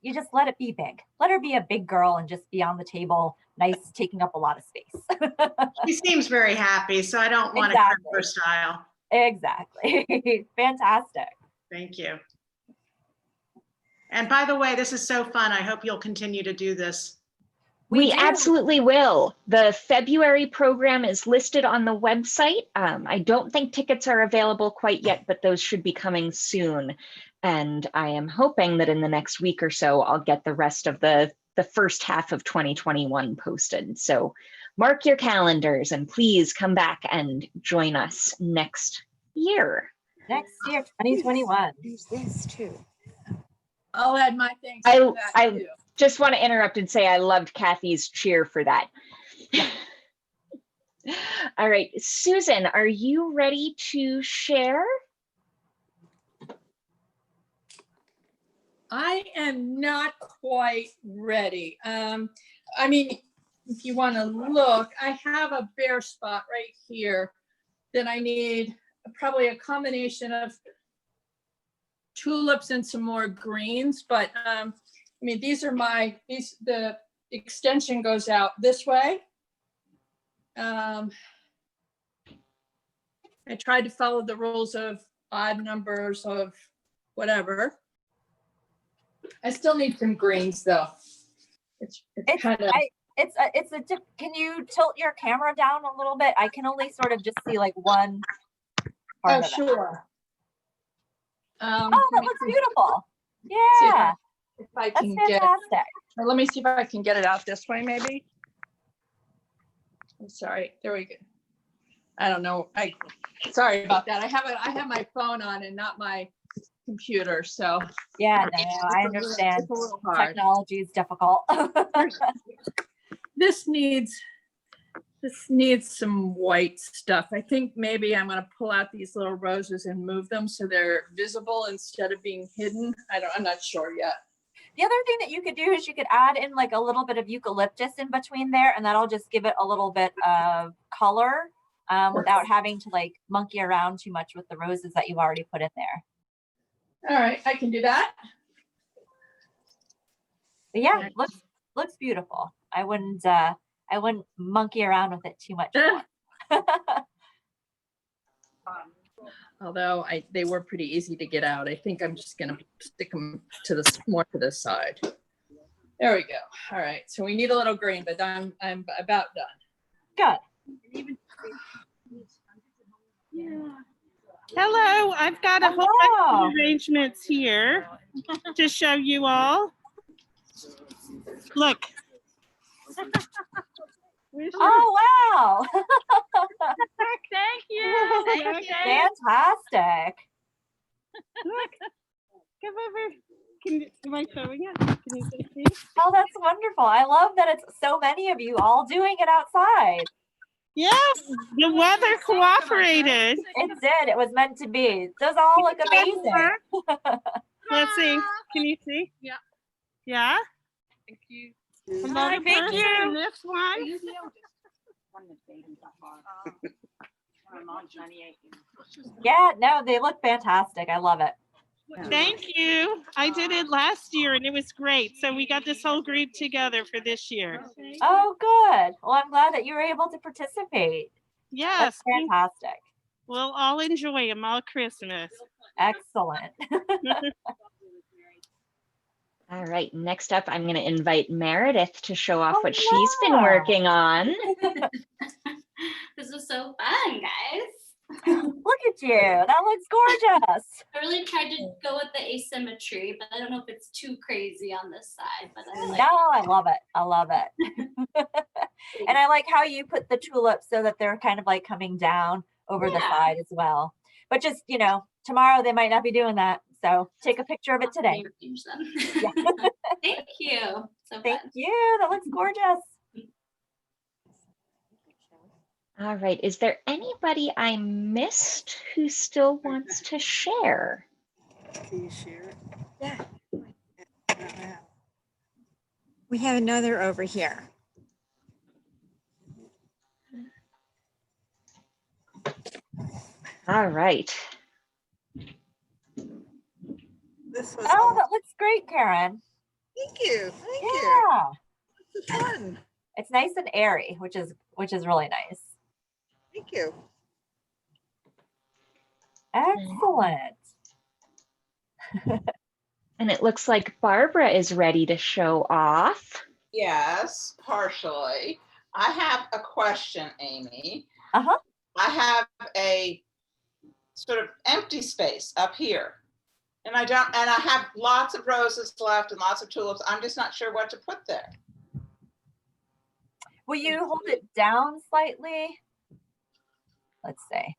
You just let it be big. Let her be a big girl and just be on the table, nice, taking up a lot of space. She seems very happy, so I don't want to Exactly. crimp her style. Exactly. Fantastic. Thank you. And by the way, this is so fun. I hope you'll continue to do this. We do. absolutely will. The February program is listed on the website. I don't think tickets are available quite yet, but those should be coming soon. And I am hoping that in the next week or so, I'll get the rest of the first half of 2021 posted. So mark your calendars and please come back and join us next year. Next year, 2021. Use this too. I'll add my thanks to that I too. just want to interrupt and say I loved Kathy's cheer for that. All right, Susan, are you ready to share? I am not quite ready. I mean, if you want to look, I have a bare spot right here that I need probably a combination of tulips and some more greens, but I mean, the extension goes out this way. I tried to follow the rules of odd numbers of whatever. I still need some greens though. It's kind of. Can you tilt your camera down a little bit? I can only sort of just see like one part of it. Sure. Oh, that looks beautiful. Yeah, if I that's can get, fantastic. or let me see if I can get it out this way maybe. I'm sorry, there we go. I don't know, sorry about that. I have my phone on and not my computer, so. Yeah, no, I understand. It's a little hard. Technology is difficult. This needs some white stuff. I think maybe I'm going to pull out these little roses and move them so they're visible instead of being hidden. I'm not sure yet. The other thing that you could do is you could add in like a little bit of eucalyptus in between there, and that'll just give it a little bit of color without having to like monkey around too much with the roses that you've already put in there. All right, I can do that. But yeah, looks beautiful. I wouldn't monkey around with it too much more. Although they were pretty easy to get out. I think I'm just going to stick them more to the side. There we go. All right. So we need a little green, but I'm about done. Good. Yeah. Hello, I've got a whole bunch Hello. of arrangements here to show you all. Look. Oh, wow. Thank you. Thank you. Fantastic. Look, come over. Am I showing it? Can you see? Oh, that's wonderful. I love that it's so many of you all doing it outside. Yes, the weather cooperated. It did. It was meant to be. Those all look amazing. Let's see. Can you see? Yeah. Yeah? Thank you. Another thank person you. in this one. Yeah, no, they look fantastic. I love it. Thank you. I did it last year and it was great. So we got this whole group together for this year. Oh, good. Well, I'm glad that you were able to participate. Yes. That's fantastic. We'll all enjoy them all Christmas. Excellent. All right, next up, I'm going to invite Meredith to show off what she's been wow. working on. This is so fun, guys. Look at you. That looks gorgeous. I really tried to go with the asymmetry, but I don't know if it's too crazy on this side. But I like No, I love it. I love it. And I like how you put the tulips so that they're kind of like coming down over the side as well. But just, you know, tomorrow they might not be doing that. So take a picture of it today. change them. Yeah. Thank you. So Thank fun. you. That looks gorgeous. All right, is there anybody I missed who still wants to share? Can you share it? Yeah. Yeah. We have another over here. All right. This was Oh, that looks great, Karen. Thank you. Thank you. Yeah. It's fun. It's nice and airy, which is really nice. Thank you. Excellent. And it looks like Barbara is ready to show off. Yes, partially. I have a question, Amy. Uh-huh. I have a sort of empty space up here. And I have lots of roses left and lots of tulips. I'm just not sure what to put there. Will you hold it down slightly? Let's see.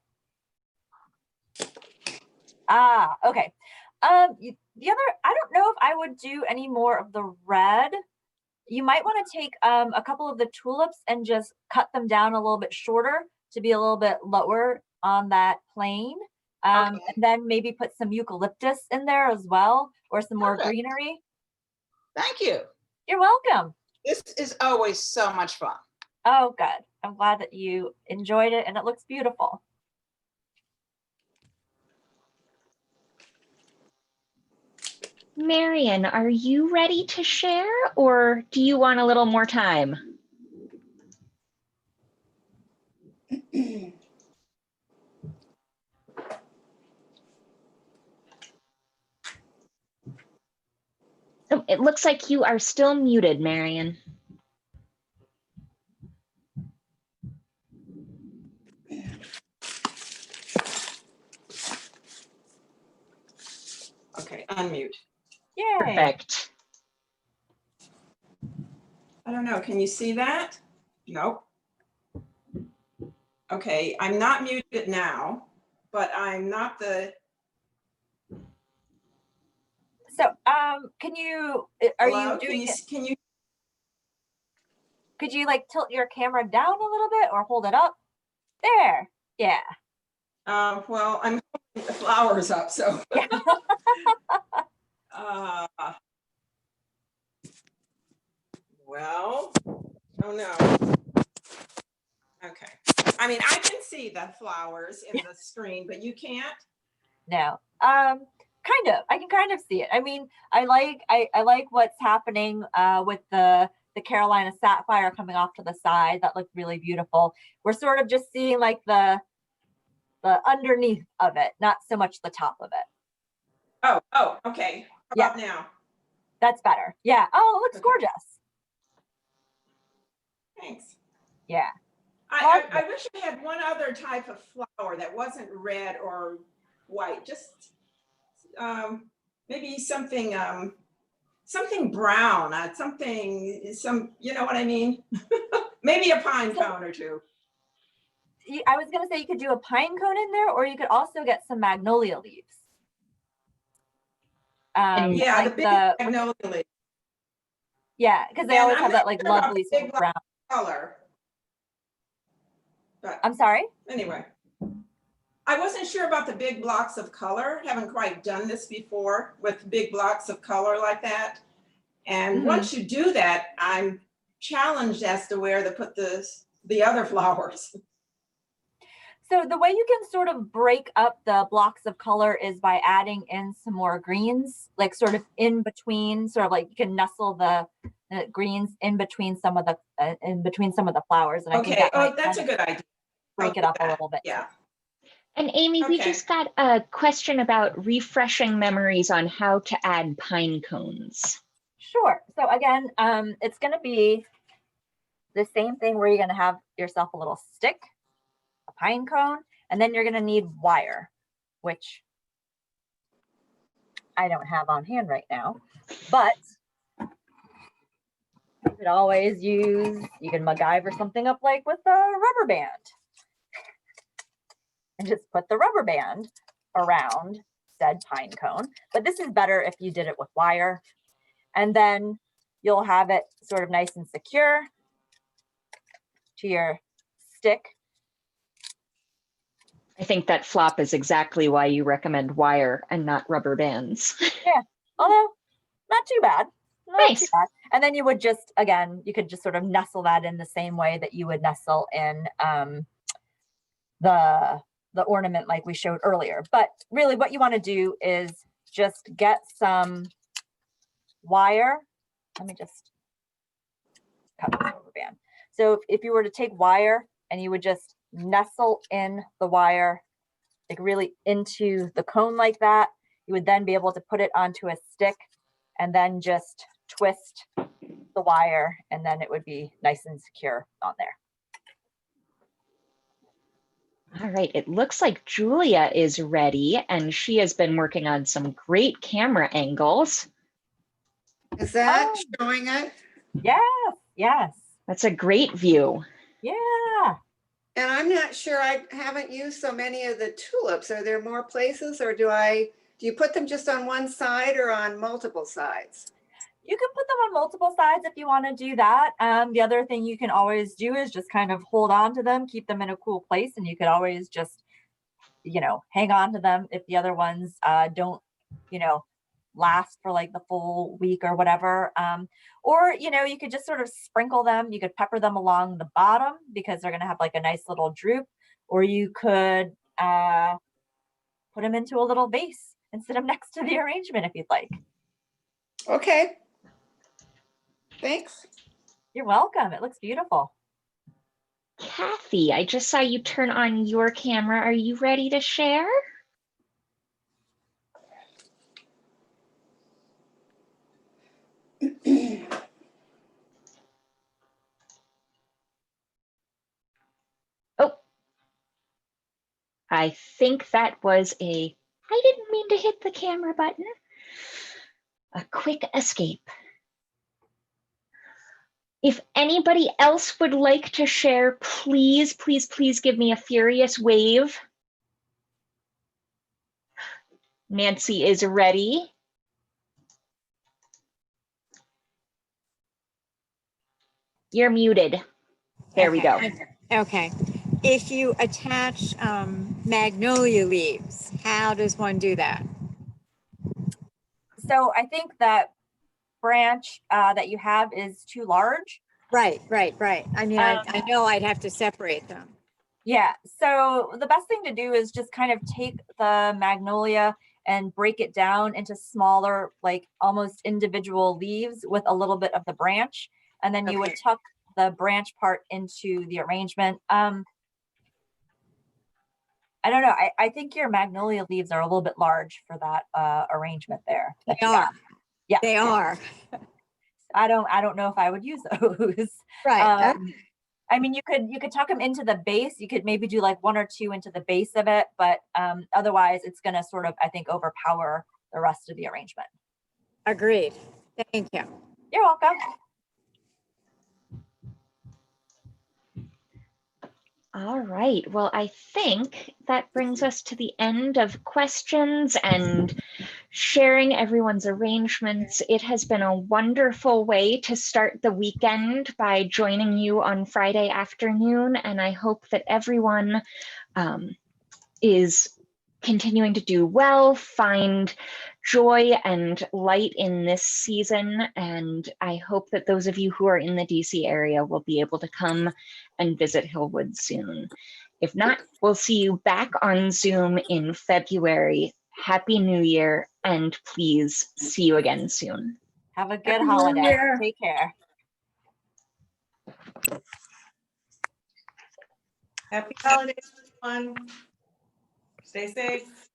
Ah, okay. The other, I don't know if I would do any more of the red. You might want to take a couple of the tulips and just cut them down a little bit shorter to be a little bit lower on that plane. And then maybe put some eucalyptus in there as well, or some more greenery. Thank you. You're welcome. This is always so much fun. Oh, good. I'm glad that you enjoyed it and it looks beautiful. Marion, are you ready to share or do you want a little more time? Oh, it looks like you are still muted, Marion. Okay, unmute. Yay. Perfect. I don't know, can you see that? Nope. Okay, I'm not muted now, but I'm not the. So, can you, are Hello? you doing it? Can you? Could you like tilt your camera down a little bit or hold it up? There. Yeah. Well, I'm holding the flowers up, so. Yeah. Well, oh no. Okay. I mean, I can see the flowers in the screen, but you can't? No. Kind of. I can kind of see it. I mean, I like what's happening with the Carolina sapphire coming off to the side. That looked really beautiful. We're sort of just seeing like the underneath of it, not so much the top of it. Oh, okay. How about now? That's better. Yeah. Oh, it looks gorgeous. Thanks. Yeah. I wish I had one other type of flower that wasn't red or white, just maybe something something brown, you know what I mean? Maybe a pine cone or two. I was gonna say you could do a pine cone in there, or you could also get some magnolia leaves. Yeah, like the big magnolia leaves. Yeah, because they And always I'm have not that like sure about lovely the sort big of brown. color. But I'm sorry? anyway, I wasn't sure about the big blocks of color. Haven't quite done this before with big blocks of color like that. And once you do that, I'm challenged as to where to put the other flowers. So the way you can sort of break up the blocks of color is by adding in some more greens, like sort of in between, sort of like you can nestle the greens in between some of the flowers. And I think that that's a good idea. Break it up a little bit. Yeah. And Amy, we just got a question about refreshing memories on how to add pine cones. Sure. So again, it's going to be the same thing where you're going to have yourself a little stick, a pine cone, and then you're going to need wire, which I don't have on hand right now, but you could always you can MacGyver something up like with a rubber band and just put the rubber band around said pine cone. But this is better if you did it with wire, and then you'll have it sort of nice and secure to your stick. I think that flop is exactly why you recommend wire and not rubber bands. Yeah, although not too bad. Nice. Too bad. And then you would just, again, you could just sort of nestle that in the same way that you would nestle in the ornament like we showed earlier. But really what you want to do is just get some wire. Let me just cut this rubber band. So if you were to take wire and you would just nestle in the wire, like really into the cone like that, you would then be able to put it onto a stick and then just twist the wire, and then it would be nice and secure on there. All right, it looks like Julia is ready, and she has been working on some great camera angles. Is that showing it? Yes, yes. That's a great view. Yeah. And I'm not sure, I haven't used so many of the tulips. Are there more places, or do you put them just on one side or on multiple sides? You can put them on multiple sides if you want to do that. The other thing you can always do is just kind of hold on to them, keep them in a cool place, and you could always just, hang on to them if the other ones don't, last for like the full week or whatever. Or, you could just sort of sprinkle them. You could pepper them along the bottom because they're going to have like a nice little droop. Or you could put them into a little vase and sit them next to the arrangement if you'd like. Okay. Thanks. You're welcome. It looks beautiful. Kathy, I just saw you turn on your camera. Are you ready to share? Oh, I think that was I didn't mean to hit the camera button. A quick escape. If anybody else would like to share, please, please, please give me a furious wave. Nancy is ready. You're muted. There we go. Okay. If you attach magnolia leaves, how does one do that? So I think that branch that you have is too large. Right. I mean, I know I'd have to separate them. Yeah. So the best thing to do is just kind of take the magnolia and break it down into smaller, like almost individual leaves with a little bit of the branch. And then you would tuck the branch part into the arrangement. I don't know. I think your magnolia leaves are a little bit large for that arrangement there. They are. Yeah, they are. I don't know if I would use those. Right. I mean, you could tuck them into the base. You could maybe do like 1 or 2 into the base of it, but otherwise it's going to sort of, I think, overpower the rest of the arrangement. Agreed. Thank you. You're welcome. All right. Well, I think that brings us to the end of questions and sharing everyone's arrangements. It has been a wonderful way to start the weekend by joining you on Friday afternoon, and I hope that everyone is continuing to do well, find joy and light in this season. And I hope that those of you who are in the DC area will be able to come and visit Hillwood soon. If not, we'll see you back on Zoom in February. Happy New Year, and please see you again soon. Have a good holiday. Take care. Happy holidays, everyone. Stay safe.